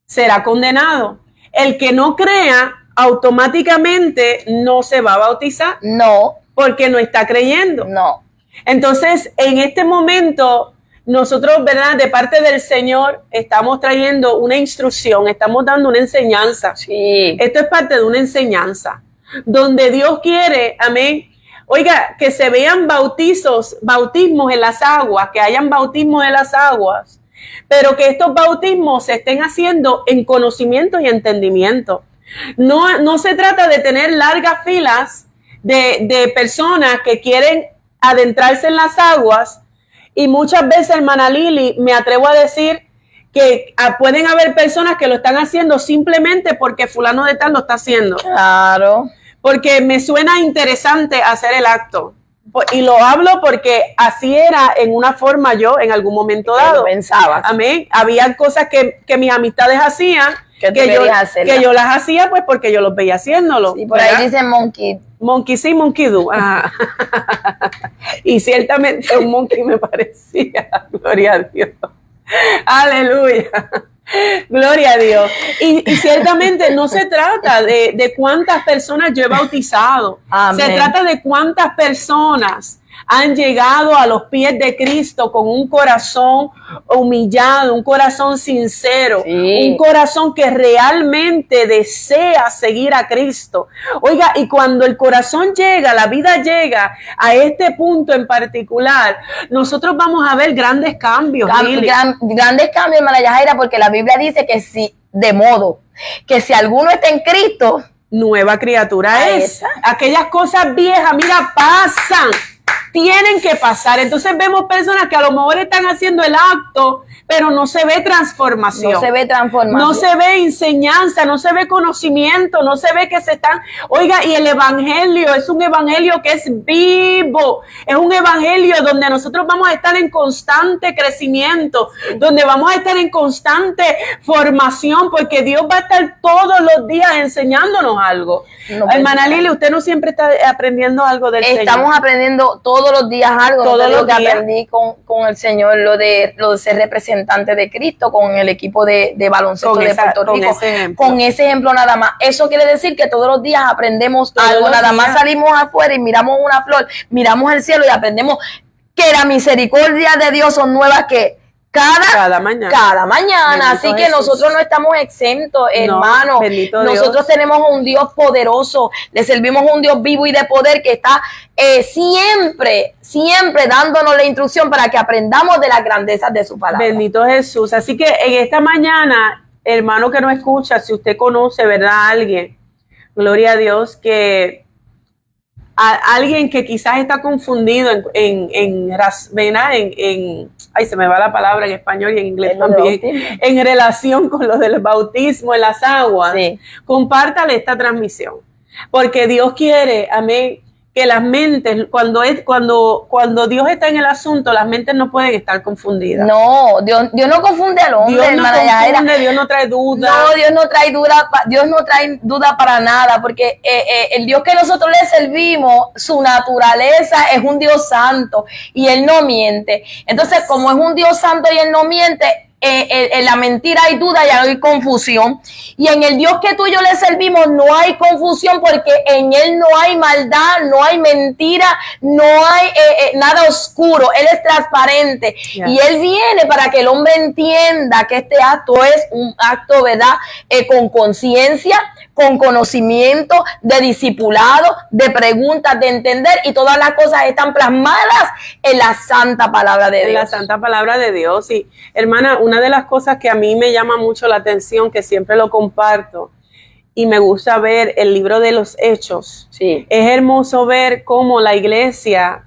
Speaker 2: será condenado. El que no crea automáticamente no se va a bautizar.
Speaker 1: No.
Speaker 2: Porque no está creyendo.
Speaker 1: No.
Speaker 2: Entonces, en este momento, nosotros, ¿verdad? De parte del Señor, estamos trayendo una instrucción, estamos dando una enseñanza.
Speaker 1: Sí.
Speaker 2: Esto es parte de una enseñanza, donde Dios quiere, amén. Oiga, que se vean bautismos en las aguas, que hayan bautismos en las aguas, pero que estos bautismos se estén haciendo en conocimiento y entendimiento. No se trata de tener largas filas de personas que quieren adentrarse en las aguas, y muchas veces, hermana Lili, me atrevo a decir que pueden haber personas que lo están haciendo simplemente porque fulano de tal lo está haciendo.
Speaker 1: Claro.
Speaker 2: Porque me suena interesante hacer el acto. Y lo hablo porque así era en una forma yo en algún momento dado.
Speaker 1: Pensabas.
Speaker 2: Amén. Había cosas que mis amistades hacían que yo las hacía pues porque yo los veía haciéndolo.
Speaker 1: Y por ahí dicen monkey.
Speaker 2: Monkey sí, monkey do. Y ciertamente un monkey me parecía. Gloria a Dios. Aleluya. Gloria a Dios. Y ciertamente no se trata de cuántas personas yo he bautizado. Amén. Se trata de cuántas personas han llegado a los pies de Cristo con un corazón humillado, un corazón sincero, un corazón que realmente desea seguir a Cristo. Oiga, y cuando el corazón llega, la vida llega a este punto en particular, nosotros vamos a ver grandes cambios.
Speaker 1: Grandes cambios, hermana Yajaira, porque la Biblia dice que si, de modo que si alguno está en Cristo,
Speaker 2: nueva criatura es. Aquellas cosas viejas, mira, pasan. Tienen que pasar. Entonces vemos personas que a lo mejor están haciendo el acto, pero no se ve transformación.
Speaker 1: No se ve transformación.
Speaker 2: No se ve enseñanza, no se ve conocimiento, no se ve que se están... Oiga, y el evangelio es un evangelio que es vivo. Es un evangelio donde nosotros vamos a estar en constante crecimiento, donde vamos a estar en constante formación, porque Dios va a estar todos los días enseñándonos algo. Hermana Lili, usted no siempre está aprendiendo algo del Señor.
Speaker 1: Estamos aprendiendo todos los días algo.
Speaker 2: Todo lo
Speaker 1: que aprendí con el Señor, lo de ser representante de Cristo, con el equipo de baloncesto de Puerto Rico. Con ese ejemplo nada más. Eso quiere decir que todos los días aprendemos algo. Nada más salimos afuera y miramos una flor, miramos el cielo y aprendemos que la misericordia de Dios son nuevas que cada mañana. Así que nosotros no estamos exentos, hermano. Nosotros tenemos un Dios poderoso, le servimos a un Dios vivo y de poder que está siempre dándonos la instrucción para que aprendamos de las grandezas de su palabra.
Speaker 2: Bendito Jesús. Así que en esta mañana, hermano que nos escucha, si usted conoce, ¿verdad?, a alguien, gloria a Dios, que alguien que quizás está confundido ay, se me va la palabra en español y en inglés también, en relación con lo del bautismo en las aguas, compártale esta transmisión, porque Dios quiere, amén, que las mentes, cuando Dios está en el asunto, las mentes no pueden estar confundidas.
Speaker 1: No, Dios no confunde al hombre.
Speaker 2: Dios no confunde, Dios no trae duda.
Speaker 1: No, Dios no trae duda para nada, porque el Dios que nosotros le servimos, su naturaleza es un Dios santo y Él no miente. Entonces, como es un Dios santo y Él no miente, en la mentira hay duda y hay confusión, y en el Dios que tú y yo le servimos no hay confusión, porque en Él no hay maldad, no hay mentira, no hay nada oscuro. Él es transparente, y Él viene para que el hombre entienda que este acto es un acto, ¿verdad?, con conciencia, con conocimiento, de discipulado, de preguntas, de entender, y todas las cosas están plasmadas en la santa palabra de Dios.
Speaker 2: En la santa palabra de Dios. Y hermana, una de las cosas que a mí me llama mucho la atención, que siempre lo comparto, y me gusta ver el libro de los Hechos.
Speaker 1: Sí.
Speaker 2: Es hermoso ver cómo la iglesia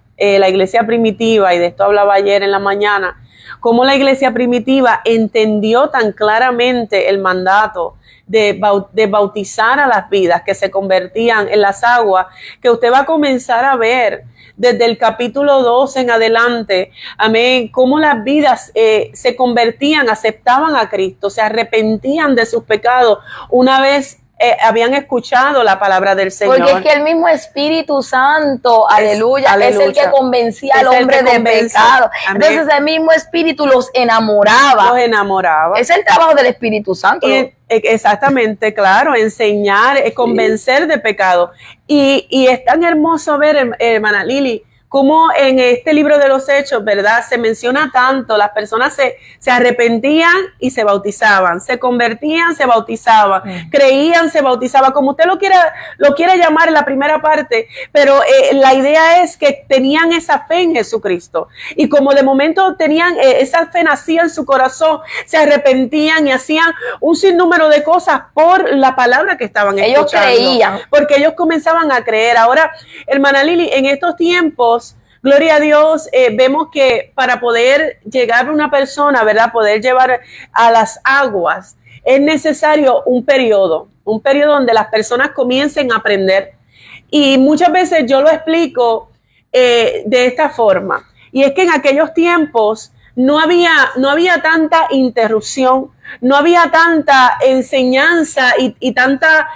Speaker 2: primitiva, y de esto hablaba ayer en la mañana, cómo la iglesia primitiva entendió tan claramente el mandato de bautizar a las vidas que se convertían en las aguas, que usted va a comenzar a ver desde el capítulo 2 en adelante, amén, cómo las vidas se convertían, aceptaban a Cristo, se arrepentían de sus pecados una vez habían escuchado la palabra del Señor.
Speaker 1: Porque es que el mismo Espíritu Santo, aleluya, es el que convencía al hombre de pecado. Entonces el mismo Espíritu los enamoraba.
Speaker 2: Los enamoraba.
Speaker 1: Es el trabajo del Espíritu Santo.
Speaker 2: Exactamente, claro, enseñar, convencer de pecado. Y es tan hermoso ver, hermana Lili, como en este libro de los Hechos, ¿verdad? Se menciona tanto, las personas se arrepentían y se bautizaban, se convertían, se bautizaban, creían, se bautizaban, como usted lo quiere llamar en la primera parte, pero la idea es que tenían esa fe en Jesucristo, y como de momento tenían esa fe, nacía en su corazón, se arrepentían y hacían un sinnúmero de cosas por la palabra que estaban escuchando.
Speaker 1: Ellos creían.
Speaker 2: Porque ellos comenzaban a creer. Ahora, hermana Lili, en estos tiempos, gloria a Dios, vemos que para poder llegar a una persona, ¿verdad? Poder llevar a las aguas, es necesario un periodo donde las personas comiencen a aprender. Y muchas veces yo lo explico de esta forma. Y es que en aquellos tiempos no había tanta interrupción, no había tanta enseñanza y tanta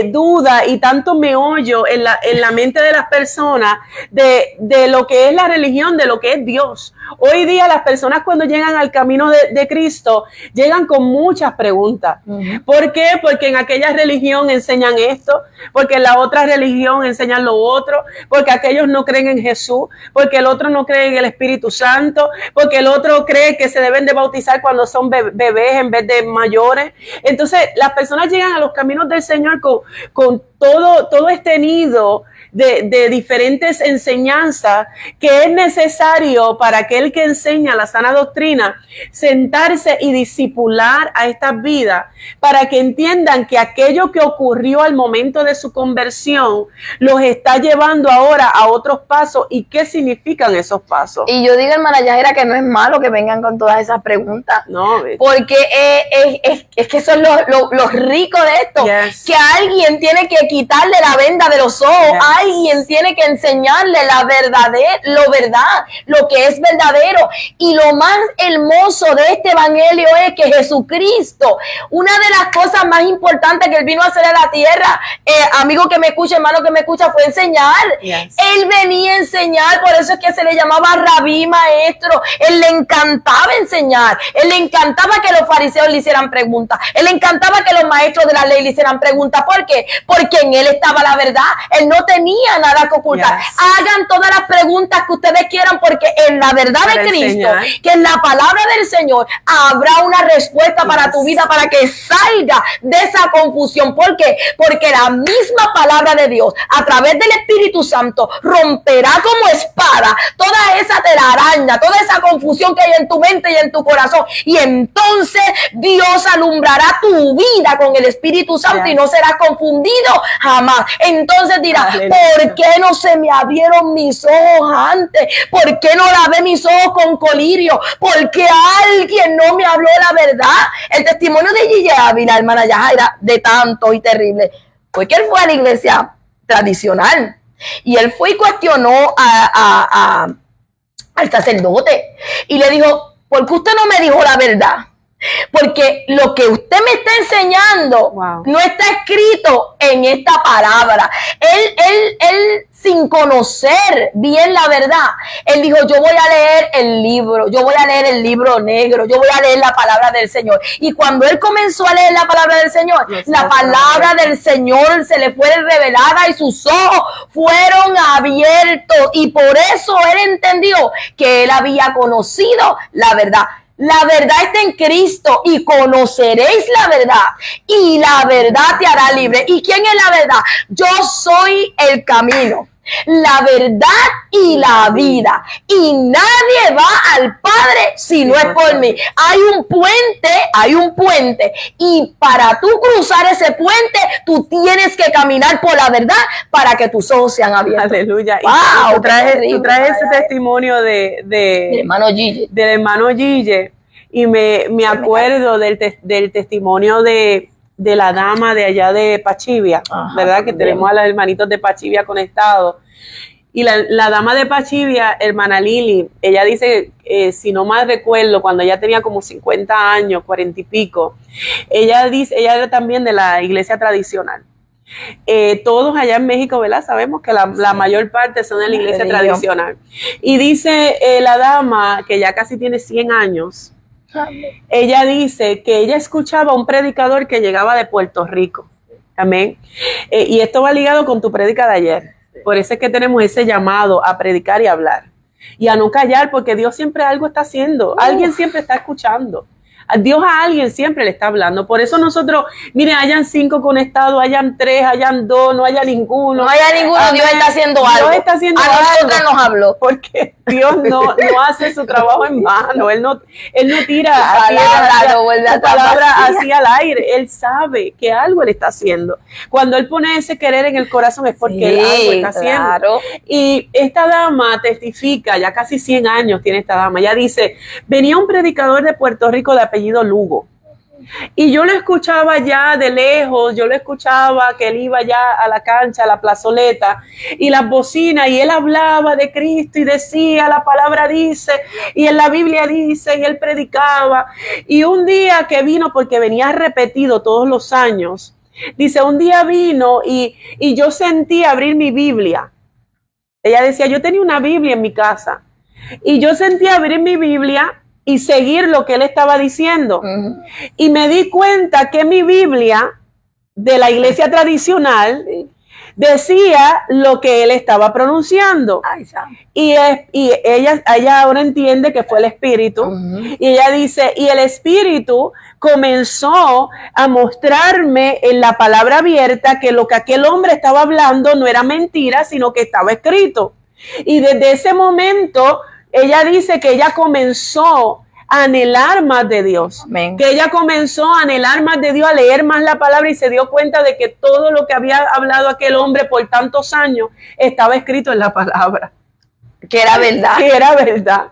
Speaker 2: duda y tanto meollo en la mente de las personas de lo que es la religión, de lo que es Dios. Hoy día las personas cuando llegan al camino de Cristo llegan con muchas preguntas. ¿Por qué? Porque en aquella religión enseñan esto, porque en la otra religión enseñan lo otro, porque aquellos no creen en Jesús, porque el otro no cree en el Espíritu Santo, porque el otro cree que se deben de bautizar cuando son bebés en vez de mayores. Entonces las personas llegan a los caminos del Señor con todo este nido de diferentes enseñanzas que es necesario para aquel que enseña la sana doctrina sentarse y discipular a estas vidas para que entiendan que aquello que ocurrió al momento de su conversión los está llevando ahora a otros pasos y qué significan esos pasos.
Speaker 1: Y yo digo, hermana Yajira, que no es malo que vengan con todas esas preguntas,
Speaker 2: no,
Speaker 1: porque es que eso es lo rico de esto,
Speaker 2: yes,
Speaker 1: que alguien tiene que quitarle la venda de los ojos, yes, alguien tiene que enseñarle lo que es verdadero. Y lo más hermoso de este evangelio es que Jesucristo, una de las cosas más importantes que él vino a hacer a la tierra, amigo que me escucha, hermano que me escucha, fue enseñar.
Speaker 2: Yes.
Speaker 1: Él venía a enseñar, por eso es que se le llamaba rabí, maestro. Él le encantaba enseñar, él le encantaba que los fariseos le hicieran preguntas, él le encantaba que los maestros de la ley le hicieran preguntas. ¿Por qué? Porque en él estaba la verdad, él no tenía nada que ocultar. Yes. Hagan todas las preguntas que ustedes quieran, porque en la verdad de Cristo, que en la palabra del Señor habrá una respuesta, yes, para tu vida, para que salga de esa confusión. ¿Por qué? Porque la misma palabra de Dios, a través del Espíritu Santo, romperá como espada toda esa telaraña, toda esa confusión que hay en tu mente y en tu corazón, y entonces Dios alumbrará tu vida con el Espíritu Santo, yes, y no serás confundido jamás. Entonces dirás, ¿por qué no se me abrieron mis ojos antes? ¿Por qué no lavé mis ojos con colirio? ¿Por qué alguien no me habló la verdad? El testimonio de Gigi Ávila, hermana Yajaira, de tanto y terrible, fue que él fue a la iglesia tradicional y él fue y cuestionó al sacerdote y le dijo, ¿por qué usted no me dijo la verdad? Porque lo que usted me está enseñando, wow, no está escrito en esta palabra. Él sin conocer bien la verdad, él dijo, yo voy a leer el libro, yo voy a leer el libro negro, yo voy a leer la palabra del Señor. Y cuando él comenzó a leer la palabra del Señor, la palabra del Señor se le fue revelada y sus ojos fueron abiertos. Y por eso él entendió que él había conocido la verdad. La verdad está en Cristo y conoceréis la verdad y la verdad te hará libre. ¿Y quién es la verdad? Yo soy el camino, la verdad y la vida, y nadie va al Padre si no es por mí. Hay un puente, y para tú cruzar ese puente, tú tienes que caminar por la verdad para que tus ojos sean abiertos.
Speaker 2: Aleluya.
Speaker 1: Wow,
Speaker 2: y tú traes ese testimonio del
Speaker 1: hermano Gille.
Speaker 2: Del hermano Gille, y me acuerdo del testimonio de la dama de allá de Pachivia, ¿verdad? Que tenemos a los hermanitos de Pachivia conectados. Y la dama de Pachivia, hermana Lili, ella dice, si no mal recuerdo, cuando ella tenía como 50 años, 40 y pico, ella era también de la iglesia tradicional. Todos allá en México, ¿verdad? Sabemos que la mayor parte son de la iglesia tradicional. Y dice la dama, que ya casi tiene 100 años, ella dice que ella escuchaba a un predicador que llegaba de Puerto Rico. Amén. Y esto va ligado con tu prédica de ayer. Por eso es que tenemos ese llamado a predicar y hablar. Y a no callar, porque Dios siempre algo está haciendo. Alguien siempre está escuchando. Dios a alguien siempre le está hablando. Por eso nosotros, miren, hayan 5 conectados, hayan 3, hayan 2, no haya ninguno.
Speaker 1: No haya ninguno,
Speaker 2: Amén.
Speaker 1: Dios está haciendo algo.
Speaker 2: Dios está haciendo
Speaker 1: a nosotros
Speaker 2: algo.
Speaker 1: nos habló.
Speaker 2: Porque Dios no hace su trabajo en vano. Él no tira
Speaker 1: su
Speaker 2: palabra así al aire. Él sabe que algo Él está haciendo. Cuando Él pone ese querer en el corazón es porque Él algo está haciendo.
Speaker 1: Claro.
Speaker 2: Y esta dama testifica, ya casi 100 años tiene esta dama. Ella dice, venía un predicador de Puerto Rico de apellido Lugo. Y yo lo escuchaba ya de lejos, yo lo escuchaba que él iba ya a la cancha, a la plazoleta, y las bocinas, y él hablaba de Cristo y decía, la palabra dice, y en la Biblia dice, y él predicaba. Y un día que vino, porque venía repetido todos los años, dice, un día vino y yo sentí abrir mi Biblia. Ella decía, yo tenía una Biblia en mi casa, y yo sentí abrir mi Biblia y seguir lo que él estaba diciendo. Y me di cuenta que mi Biblia de la iglesia tradicional decía lo que él estaba pronunciando. Y ella ahora entiende que fue el Espíritu. Y ella dice, y el Espíritu comenzó a mostrarme en la palabra abierta que lo que aquel hombre estaba hablando no era mentira, sino que estaba escrito. Y desde ese momento ella dice que ella comenzó a anhelar más de Dios. Amén. Que ella comenzó a anhelar más de Dios, a leer más la palabra, y se dio cuenta de que todo lo que había hablado aquel hombre por tantos años estaba escrito en la palabra.
Speaker 1: Que era verdad.
Speaker 2: Que era verdad.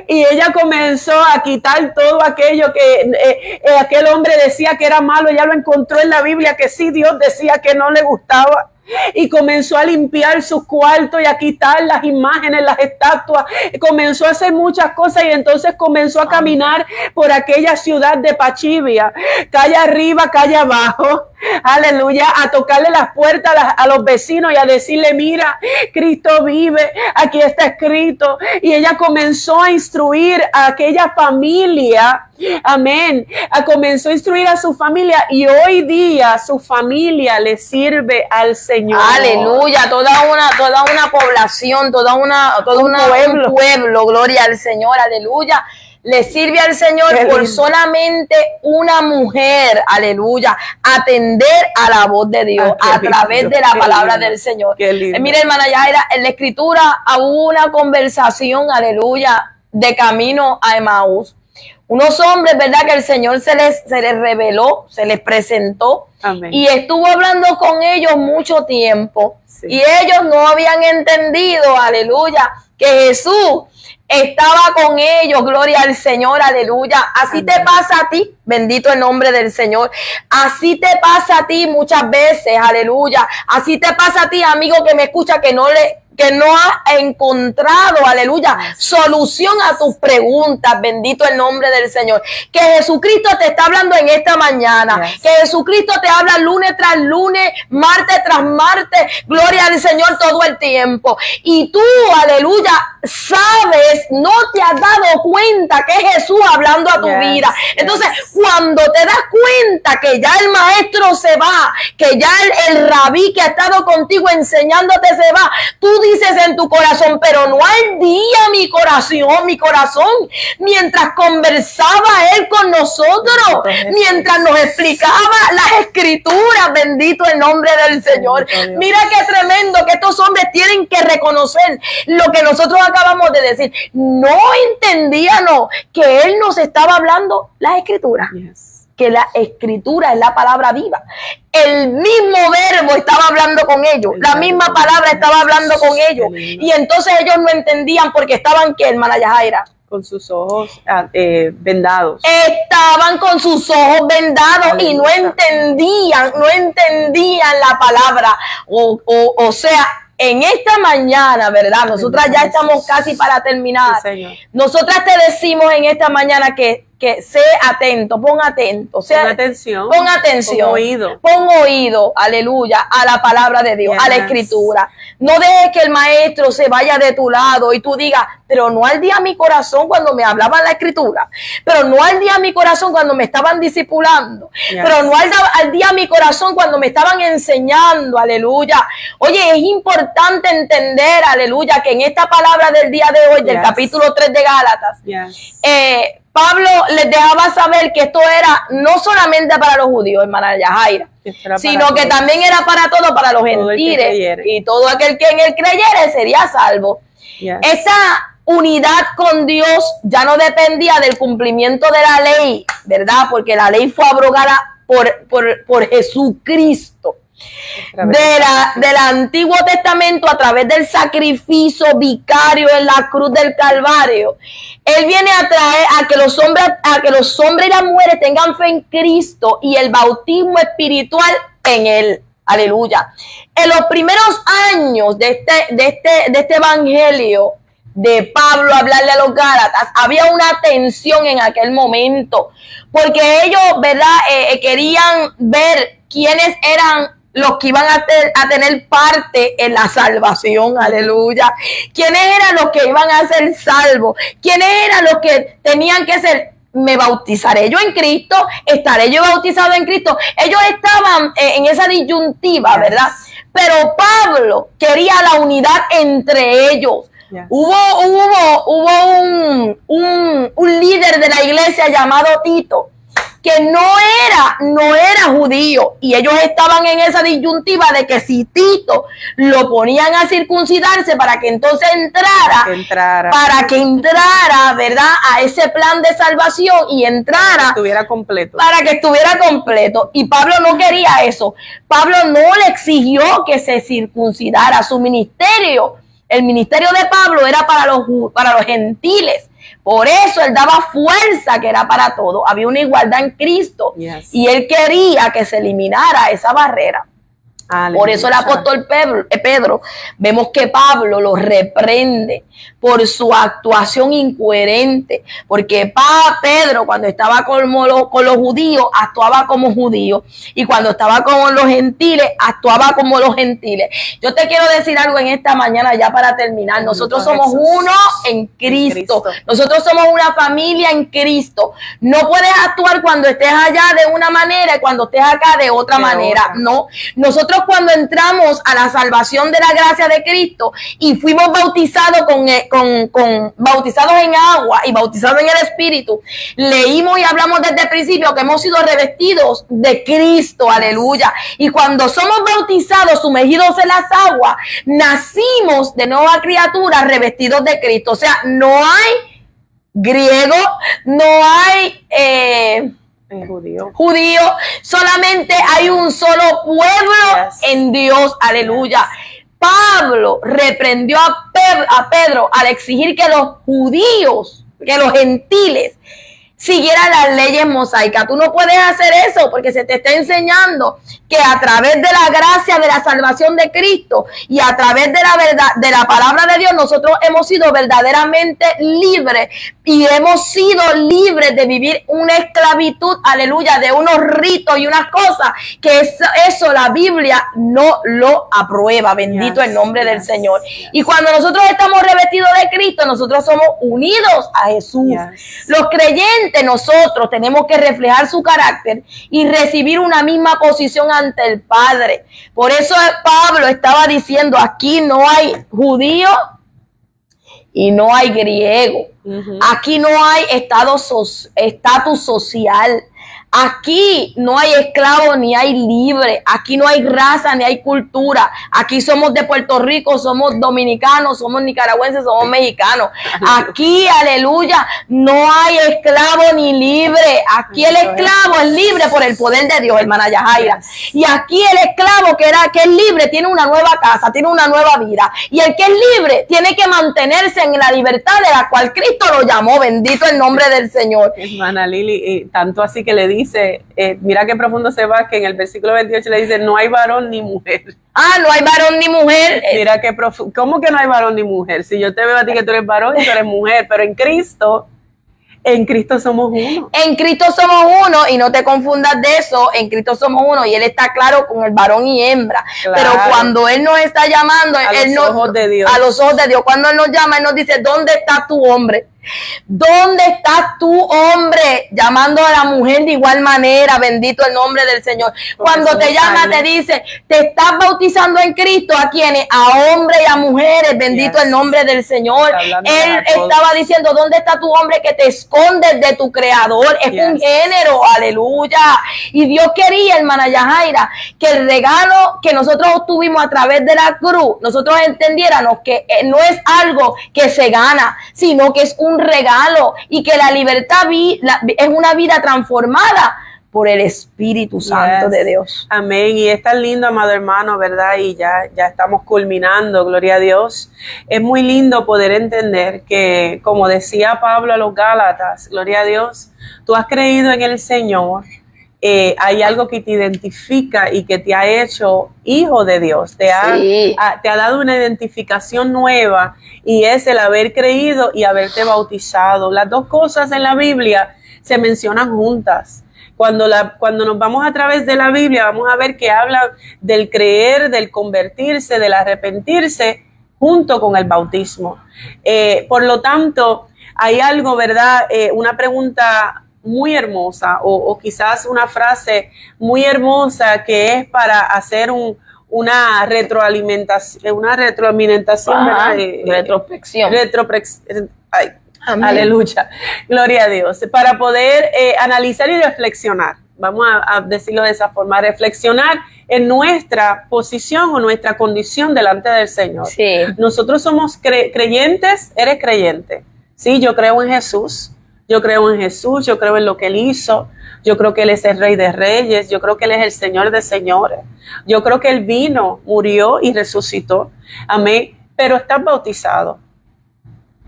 Speaker 2: Y ella comenzó a quitar todo aquello que aquel hombre decía que era malo. Ella lo encontró en la Biblia, que sí, Dios decía que no le gustaba. Y comenzó a limpiar sus cuartos y a quitar las imágenes, las estatuas. Comenzó a hacer muchas cosas, y entonces comenzó a caminar por aquella ciudad de Pachivia, calle arriba, calle abajo. Aleluya, a tocarle las puertas a los vecinos y a decirle, mira, Cristo vive, aquí está escrito. Y ella comenzó a instruir a aquella familia. Amén. Comenzó a instruir a su familia, y hoy día su familia le sirve al Señor.
Speaker 1: Aleluya, toda una población, un pueblo, gloria al Señor, aleluya. Le sirve al Señor por solamente una mujer, aleluya, atender a la voz de Dios a través de la palabra del Señor. Mire, hermana Yaira, en la escritura hubo una conversación, aleluya, de camino a Emaús. Unos hombres, ¿verdad? Que el Señor se les reveló, se les presentó. Amén. Y estuvo hablando con ellos mucho tiempo. Sí. Y ellos no habían entendido, aleluya, que Jesús estaba con ellos, gloria al Señor, aleluya. Así Amén. Te pasa a ti, bendito el nombre del Señor. Así te pasa a ti muchas veces, aleluya. Así te pasa a ti, amigo que me escucha, que no ha encontrado, aleluya, solución a tus preguntas, bendito el nombre del Señor. Que Jesucristo te está hablando en esta mañana, que Jesucristo te habla lunes tras lunes, martes tras martes, gloria al Señor, todo el tiempo. Y tú, aleluya, sabes, no te has dado cuenta que es Jesús hablando a tu vida. Entonces, cuando te das cuenta que ya el maestro se va, que ya el rabí que ha estado contigo enseñándote se va, tú dices en tu corazón, pero no ardía mi corazón, mientras conversaba Él con nosotros, mientras nos explicaba las escrituras, bendito el nombre del Señor. Mira qué tremendo que estos hombres tienen que reconocer lo que nosotros acabamos de decir. No entendían que Él nos estaba hablando las escrituras. Que la escritura es la palabra viva. El mismo verbo estaba hablando con ellos. La misma palabra estaba hablando con ellos. Y entonces ellos no entendían porque estaban, ¿qué, hermana Yajaira?
Speaker 2: Con sus ojos vendados.
Speaker 1: Estaban con sus ojos vendados y no entendían la palabra. O sea, en esta mañana, ¿verdad? Nosotras ya estamos casi para terminar.
Speaker 2: Sí,
Speaker 1: nosotras te decimos en esta mañana que sé atento, pon atento,
Speaker 2: pon atención,
Speaker 1: pon oído, aleluya, a la palabra de Dios, a la escritura. No dejes que el maestro se vaya de tu lado y tú digas, pero no ardía mi corazón cuando me hablaban la escritura, pero no ardía mi corazón cuando me estaban discipulando, pero no ardía mi corazón cuando me estaban enseñando, aleluya. Oye, es importante entender, aleluya, que en esta palabra del día de hoy, del capítulo 3 de Gálatas, Pablo les dejaba saber que esto era no solamente para los judíos, hermana Yajaira, sino que también era para todos, para los gentiles, y todo aquel que en él creyere sería salvo. Esa unidad con Dios ya no dependía del cumplimiento de la ley, ¿verdad? Porque la ley fue abrogada por Jesucristo. Del Antiguo Testamento a través del sacrificio vicario en la cruz del Calvario. Él viene a traer a que los hombres y las mujeres tengan fe en Cristo y el bautismo espiritual en Él. Aleluya. En los primeros años de este evangelio de Pablo hablarle a los Gálatas, había una tensión en aquel momento, porque ellos, ¿verdad? Querían ver quiénes eran los que iban a tener parte en la salvación, aleluya. ¿Quiénes eran los que iban a ser salvos? ¿Quiénes eran los que tenían que ser? ¿Me bautizaré yo en Cristo? ¿Estaré yo bautizado en Cristo? Ellos estaban en esa disyuntiva, ¿verdad? Pero Pablo quería la unidad entre ellos. Hubo un líder de la iglesia llamado Tito, que no era judío, y ellos estaban en esa disyuntiva de que si Tito lo ponían a circuncidarse para que entonces entrara, ¿verdad? A ese plan de salvación y entrara para que estuviera completo. Y Pablo no quería eso. Pablo no le exigió que se circuncidara. Su ministerio, el ministerio de Pablo era para los gentiles. Por eso él daba fuerza que era para todo. Había una igualdad en Cristo. Y él quería que se eliminara esa barrera. Aleluya. Por eso el apóstol Pedro, vemos que Pablo lo reprende por su actuación incoherente, porque Pedro, cuando estaba con los judíos, actuaba como judío, y cuando estaba con los gentiles, actuaba como los gentiles. Yo te quiero decir algo en esta mañana ya para terminar. Nosotros somos uno en Cristo. Nosotros somos una familia en Cristo. No puedes actuar cuando estés allá de una manera y cuando estés acá de otra manera. No. Nosotros cuando entramos a la salvación de la gracia de Cristo y fuimos bautizados bautizados en agua y bautizados en el Espíritu, leímos y hablamos desde el principio que hemos sido revestidos de Cristo, aleluya. Y cuando somos bautizados, sumergidos en las aguas, nacimos de nueva criatura revestidos de Cristo. O sea, no hay griego, no hay judío, solamente hay un solo pueblo en Dios, aleluya. Pablo reprendió a Pedro al exigir que los judíos, que los gentiles siguieran las leyes mosaicas. Tú no puedes hacer eso porque se te está enseñando que a través de la gracia de la salvación de Cristo y a través de la verdad, de la palabra de Dios, nosotros hemos sido verdaderamente libres y hemos sido libres de vivir una esclavitud, aleluya, de unos ritos y unas cosas que eso la Biblia no lo aprueba. Bendito el nombre del Señor. Y cuando nosotros estamos revestidos de Cristo, nosotros somos unidos a Jesús. Los creyentes Igualmente nosotros tenemos que reflejar su carácter y recibir una misma posición ante el Padre. Por eso Pablo estaba diciendo, aquí no hay judío y no hay griego. Aquí no hay estatus social. Aquí no hay esclavo ni hay libre. Aquí no hay raza ni hay cultura. Aquí somos de Puerto Rico, somos dominicanos, somos nicaragüenses, somos mexicanos. Aquí, aleluya, no hay esclavo ni libre. Aquí el esclavo es libre por el poder de Dios, hermana Yajaira. Y aquí el esclavo que es libre tiene una nueva casa, tiene una nueva vida. Y el que es libre tiene que mantenerse en la libertad de la cual Cristo lo llamó. Bendito el nombre del Señor.
Speaker 2: Hermana Lili, tanto así que le dice, mira qué profundo se va, que en el versículo 28 le dice, no hay varón ni mujer.
Speaker 1: No hay varón ni mujer.
Speaker 2: Mira qué profundo. ¿Cómo que no hay varón ni mujer? Si yo te veo a ti que tú eres varón y tú eres mujer, pero en Cristo somos uno. En Cristo somos uno,
Speaker 1: y no te confundas de eso, en Cristo somos uno, y Él está claro con el varón y hembra. Claro. Pero cuando Él nos está llamando, a los ojos de Dios, cuando Él nos llama, Él nos dice, ¿dónde está tu hombre? ¿Dónde está tu hombre? Llamando a la mujer de igual manera, bendito el nombre del Señor. Cuando te llama, te dice, te estás bautizando en Cristo, ¿a quiénes? A hombres y a mujeres, bendito el nombre del Señor. Él estaba diciendo, ¿dónde está tu hombre que te escondes de tu creador? Es un género, aleluya. Y Dios quería, hermana Yajaira, que el regalo que nosotros obtuvimos a través de la cruz, nosotros entendiéramos que no es algo que se gana, sino que es un regalo, y que la libertad es una vida transformada por el Espíritu Santo de Dios.
Speaker 2: Amén. Y es tan lindo, amado hermano, ¿verdad? Y ya estamos culminando, gloria a Dios. Es muy lindo poder entender que, como decía Pablo a los Gálatas, gloria a Dios, tú has creído en el Señor. Hay algo que te identifica y que te ha hecho hijo de Dios, te ha dado una identificación nueva, y es el haber creído y haberte bautizado. Las dos cosas en la Biblia se mencionan juntas. Cuando nos vamos a través de la Biblia, vamos a ver que habla del creer, del convertirse, del arrepentirse, junto con el bautismo. Por lo tanto, hay algo, ¿verdad? Una pregunta muy hermosa, o quizás una frase muy hermosa que es para hacer una retroalimentación,
Speaker 1: retrospección.
Speaker 2: Aleluya, gloria a Dios, para poder analizar y reflexionar. Vamos a decirlo de esa forma, reflexionar en nuestra posición o nuestra condición delante del Señor. Sí. Nosotros somos creyentes, eres creyente. Sí, yo creo en Jesús. Yo creo en Jesús, yo creo en lo que Él hizo, yo creo que Él es el Rey de Reyes, yo creo que Él es el Señor de Señores, yo creo que Él vino, murió y resucitó, amén, pero estás bautizado.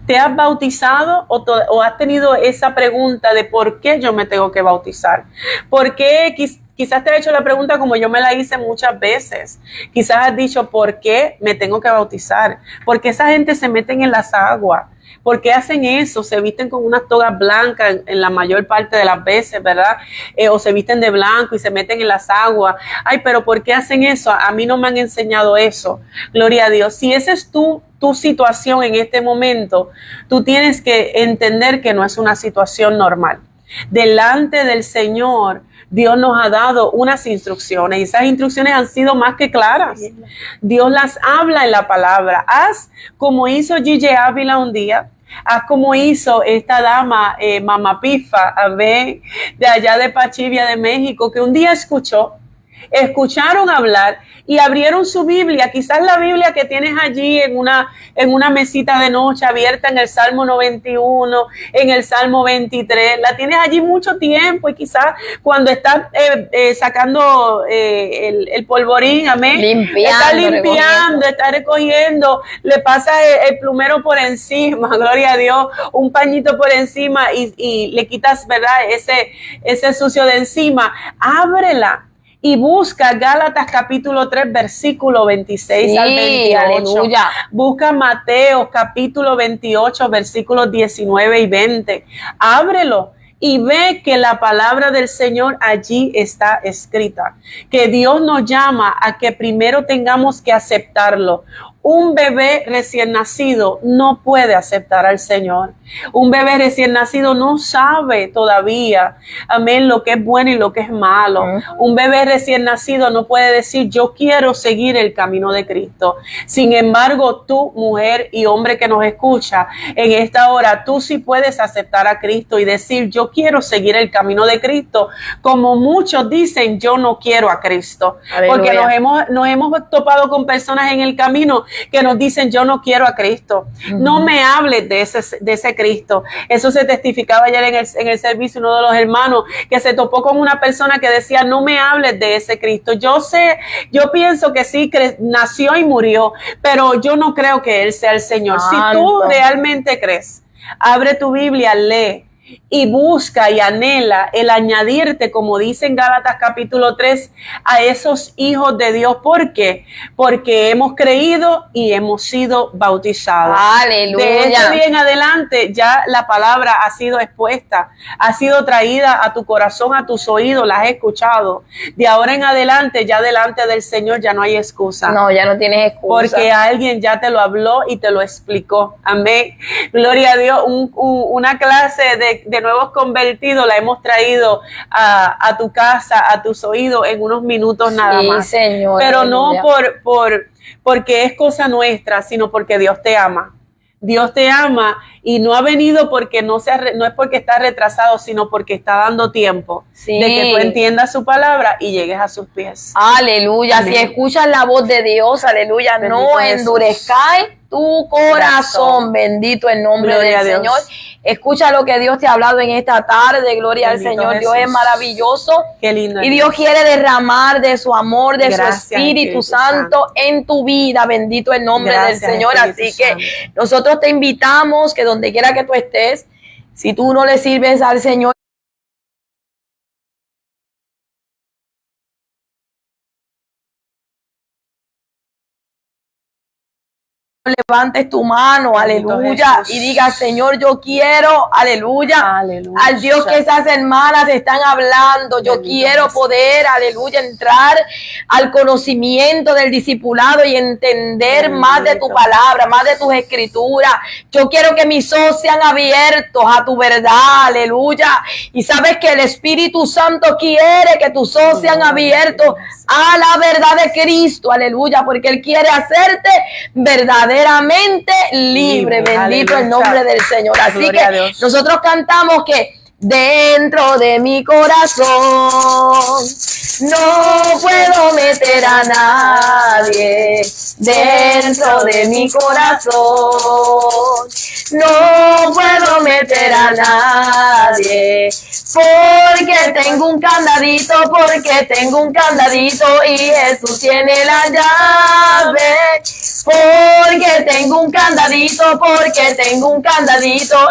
Speaker 2: ¿Te has bautizado o has tenido esa pregunta de por qué yo me tengo que bautizar? ¿Por qué? Quizás te has hecho la pregunta como yo me la hice muchas veces. Quizás has dicho, ¿por qué me tengo que bautizar? Porque esa gente se meten en las aguas. ¿Por qué hacen eso? Se visten con unas togas blancas en la mayor parte de las veces, ¿verdad? O se visten de blanco y se meten en las aguas. Ay, pero ¿por qué hacen eso? A mí no me han enseñado eso. Gloria a Dios. Si esa es tu situación en este momento, tú tienes que entender que no es una situación normal. Delante del Señor, Dios nos ha dado unas instrucciones, y esas instrucciones han sido más que claras. Dios las habla en la palabra. Haz como hizo Gigi Ávila un día. Haz como hizo esta dama, Mamá Pifa, de allá de Pachivia de México, que un día escucharon hablar y abrieron su Biblia, quizás la Biblia que tienes allí en una mesita de noche abierta en el Salmo 91, en el Salmo 23, la tienes allí mucho tiempo, y quizás cuando estás sacando el polvorín, amén, está limpiando, está recogiendo, le pasa el plumero por encima, gloria a Dios, un pañito por encima, y le quitas, ¿verdad?, ese sucio de encima. Ábrela y busca Gálatas capítulo 3, versículo 26 al 28. Aleluya. Busca Mateo capítulo 28, versículos 19 y 20. Ábrelo y ve que la palabra del Señor allí está escrita. Que Dios nos llama a que primero tengamos que aceptarlo. un bebé recién nacido no puede aceptar al Señor. Un bebé recién nacido no sabe todavía, amén, lo que es bueno y lo que es malo. Un bebé recién nacido no puede decir, yo quiero seguir el camino de Cristo. Sin embargo, tú, mujer y hombre que nos escucha, en esta hora, tú sí puedes aceptar a Cristo y decir, yo quiero seguir el camino de Cristo. Como muchos dicen, yo no quiero a Cristo. Aleluya. Porque nos hemos topado con personas en el camino que nos dicen, yo no quiero a Cristo. No me hables de ese Cristo. Eso se testificaba ayer en el servicio, uno de los hermanos que se topó con una persona que decía, no me hables de ese Cristo. Yo pienso que sí, nació y murió, pero yo no creo que Él sea el Señor. Si tú realmente crees, abre tu Biblia, lee y busca y anhela el añadirte, como dice en Gálatas capítulo 3, a esos hijos de Dios. ¿Por qué? Porque hemos creído y hemos sido bautizados.
Speaker 1: Aleluya.
Speaker 2: De este día en adelante ya la palabra ha sido expuesta, ha sido traída a tu corazón, a tus oídos, la has escuchado. De ahora en adelante, ya delante del Señor ya no hay excusa.
Speaker 1: No, ya no tienes excusa.
Speaker 2: Porque alguien ya te lo habló y te lo explicó. Amén. Gloria a Dios. Una clase de nuevos convertidos la hemos traído a tu casa, a tus oídos en unos minutos nada más.
Speaker 1: Señor,
Speaker 2: pero no porque es cosa nuestra, sino porque Dios te ama. Dios te ama y no ha venido porque no es porque está retrasado, sino porque está dando tiempo de que tú entiendas su palabra y llegues a sus pies.
Speaker 1: Aleluya. Amén. Si escuchas la voz de Dios, aleluya, bendito no endurezcáis tu corazón. Bendito el nombre del Señor. Escucha lo que Dios te ha hablado en esta tarde. Gloria al Señor. Jesús. Dios es maravilloso.
Speaker 2: Qué lindo.
Speaker 1: Y Dios quiere derramar de su amor, de su Espíritu Santo en tu vida. Bendito el nombre del Señor. Así que nosotros te invitamos que donde quiera que tú estés, si tú no le sirves al Señor, levantes tu mano, aleluya, y diga, Señor, yo quiero, aleluya, al Dios que esas hermanas están hablando, yo quiero poder, aleluya, entrar al conocimiento del discipulado y entender más de tu palabra, más de tus escrituras. Yo quiero que mis ojos sean abiertos a tu verdad, aleluya, y sabes que el Espíritu Santo quiere que tus ojos sean abiertos a la verdad de Cristo, aleluya, porque Él quiere hacerte verdaderamente libre. Bendito el nombre del Señor. Así Gloria que nosotros cantamos que dentro de mi corazón no puedo meter a nadie. Dentro de mi corazón no puedo meter a nadie. Porque tengo un candadito, y Jesús tiene la llave. Porque tengo un candadito,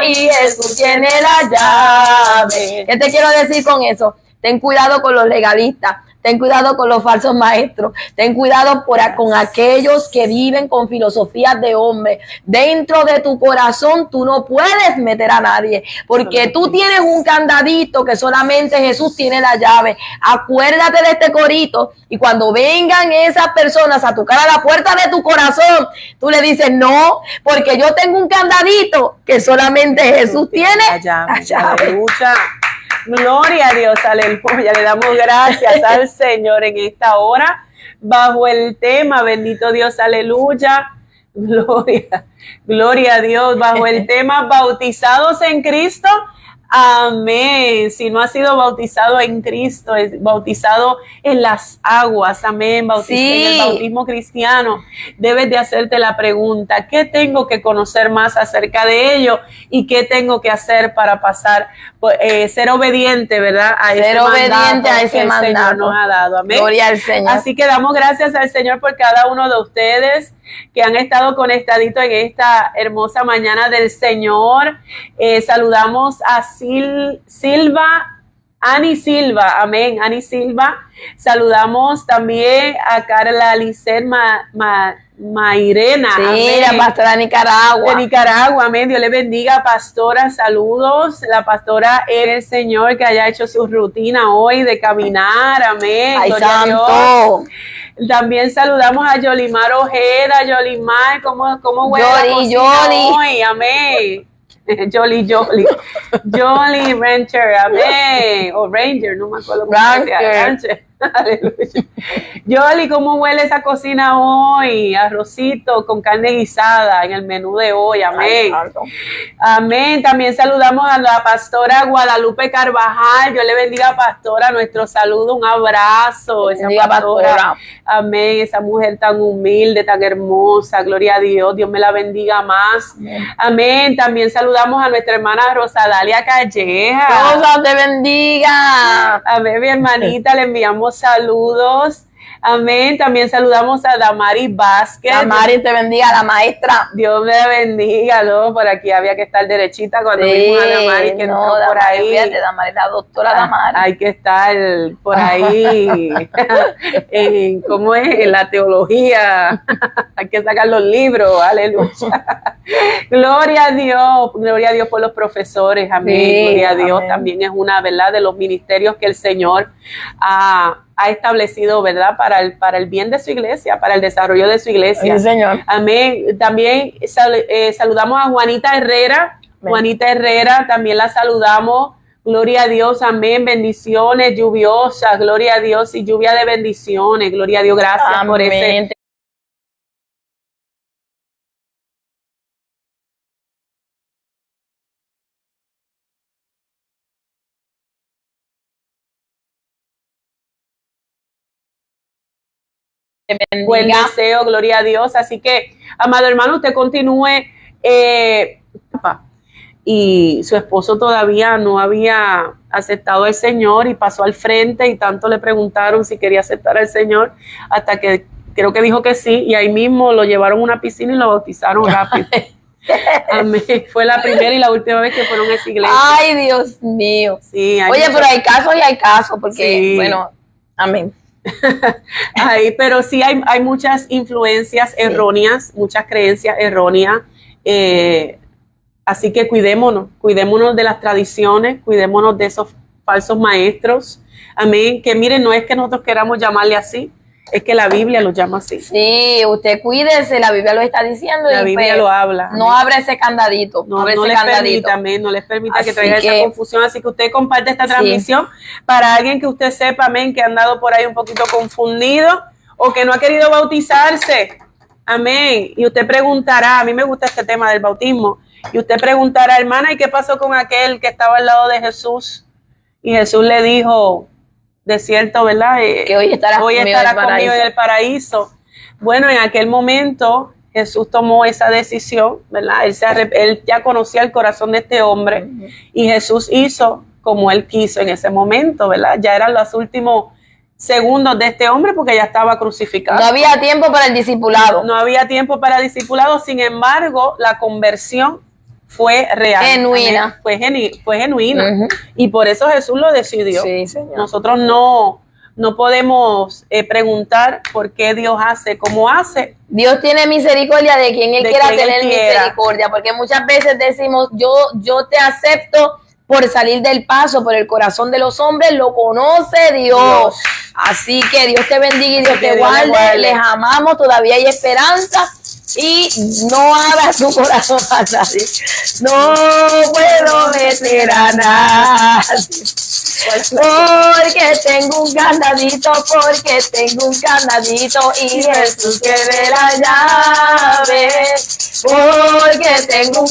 Speaker 1: y Jesús tiene la llave. ¿Qué te quiero decir con eso? Ten cuidado con los legalistas. Ten cuidado con los falsos maestros. Ten cuidado con aquellos que viven con filosofías de hombre. Dentro de tu corazón tú no puedes meter a nadie. Porque tú tienes un candadito que solamente Jesús tiene la llave. Acuérdate de este corito. Y cuando vengan esas personas a tocar a la puerta de tu corazón, tú le dices, no, porque yo tengo un candadito que solamente Jesús tiene la llave.
Speaker 2: Gloria a Dios, aleluya. Le damos gracias al Señor en esta hora, bajo el tema, bendito Dios, aleluya. Gloria a Dios, bajo el tema, bautizados en Cristo. Amén. Si no has sido bautizado en Cristo, es bautizado en las aguas. Amén. En el bautismo cristiano, debes de hacerte la pregunta, ¿qué tengo que conocer más acerca de ello? ¿Y qué tengo que hacer para pasar, ser obediente, verdad? A ese mandato que el Señor nos ha dado. Amén.
Speaker 1: Gloria al Señor.
Speaker 2: Así que damos gracias al Señor por cada uno de ustedes que han estado conectaditos en esta hermosa mañana del Señor. Saludamos a Ani Silva, amén, Ani Silva. Saludamos también a Carla Lisset Mairena,
Speaker 1: sí, la pastora de Nicaragua.
Speaker 2: De Nicaragua, amén. Dios le bendiga, pastora, saludos. La pastora es el Señor que haya hecho su rutina hoy de caminar, amén.
Speaker 1: Ay, santo.
Speaker 2: También saludamos a Yolimar Ojeda. Yolimar, ¿cómo huele la cocina hoy? Amén. Jolly Rancher, amén. O Ranger, no me acuerdo cómo se llama. Rancher. Aleluya. Yoli, ¿cómo huele esa cocina hoy? Arrocito con carne guisada en el menú de hoy, amén. Amén. También saludamos a la pastora Guadalupe Carvajal. Dios le bendiga, pastora, nuestro saludo, un abrazo. Esa pastora, amén, esa mujer tan humilde, tan hermosa, gloria a Dios, Dios me la bendiga más. Amén. También saludamos a nuestra hermana Rosadalia Calleja.
Speaker 1: Dios te bendiga.
Speaker 2: Amén, mi hermanita, le enviamos saludos. Amén. También saludamos a Damari Vázquez.
Speaker 1: Damari te bendiga, la maestra.
Speaker 2: Dios me bendiga, ¿no? Por aquí había que estar derechita cuando vimos a Damari que no, entró por ahí.
Speaker 1: Fíjate, Damari, la doctora Damari.
Speaker 2: Hay que estar por ahí en, ¿cómo es? En la teología. Hay que sacar los libros, aleluya. Gloria a Dios por los profesores, amén. Sí, gloria a Dios, amén. También es una, ¿verdad?, de los ministerios que el Señor ha establecido, ¿verdad?, para el bien de su iglesia, para el desarrollo de su iglesia.
Speaker 1: Sí, Señor.
Speaker 2: Amén. También saludamos a Juanita Herrera. Amén. Juanita Herrera, también la saludamos. Gloria a Dios, amén. Bendiciones lluviosas, gloria a Dios, y lluvia de bendiciones. Gloria a Dios, gracias, amén, por ese buen deseo, gloria a Dios. Así que, amado hermano, usted continúe. Y su esposo todavía no había aceptado al Señor y pasó al frente y tanto le preguntaron si quería aceptar al Señor hasta que creo que dijo que sí, y ahí mismo lo llevaron a una piscina y lo bautizaron rápido. Amén. Fue la primera y la última vez que fueron a esa iglesia.
Speaker 1: Ay, Dios mío.
Speaker 2: Sí,
Speaker 1: oye, pero hay casos y hay casos, porque, sí, bueno, amén.
Speaker 2: Ay, pero sí hay muchas influencias erróneas, muchas creencias erróneas, así que cuidémonos de las tradiciones, cuidémonos de esos falsos maestros, amén, que miren, no es que nosotros queramos llamarle así, es que la Biblia lo llama así.
Speaker 1: Sí, usted cuídese, la Biblia lo está diciendo.
Speaker 2: La Biblia pues, lo habla.
Speaker 1: No abre ese candadito.
Speaker 2: No les permita que traiga esa confusión. Así que usted comparte esta transmisión para alguien que usted sepa, amén, que ha andado por ahí un poquito confundido o que no ha querido bautizarse. Amén. Y usted preguntará, a mí me gusta este tema del bautismo, y usted preguntará, hermana, ¿y qué pasó con aquel que estaba al lado de Jesús? Y Jesús le dijo, de cierto, ¿verdad?
Speaker 1: Que hoy estarás
Speaker 2: conmigo en el paraíso. Bueno, en aquel momento Jesús tomó esa decisión, ¿verdad? Él ya conocía el corazón de este hombre, y Jesús hizo como él quiso en ese momento, ¿verdad? Ya eran los últimos segundos de este hombre porque ya estaba crucificado.
Speaker 1: No había tiempo para el discipulado.
Speaker 2: No había tiempo para el discipulado, sin embargo, la conversión fue real.
Speaker 1: Genuina.
Speaker 2: Fue genuina. Y por eso Jesús lo decidió.
Speaker 1: Sí, Señor.
Speaker 2: Nosotros no podemos preguntar por qué Dios hace como hace.
Speaker 1: Dios tiene misericordia de quien Él quiera tener misericordia, porque muchas veces decimos, yo te acepto por salir del paso, por el corazón de los hombres, lo conoce Dios. Así que Dios te bendiga y Dios te guarde. Les amamos, todavía hay esperanza. Y no abras tu corazón a nadie. No puedo meter a nadie. Porque tengo un candadito, y Jesús tiene la llave. Porque tengo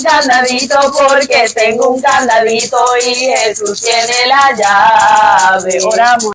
Speaker 1: un candadito, y Jesús tiene la llave. Oramos.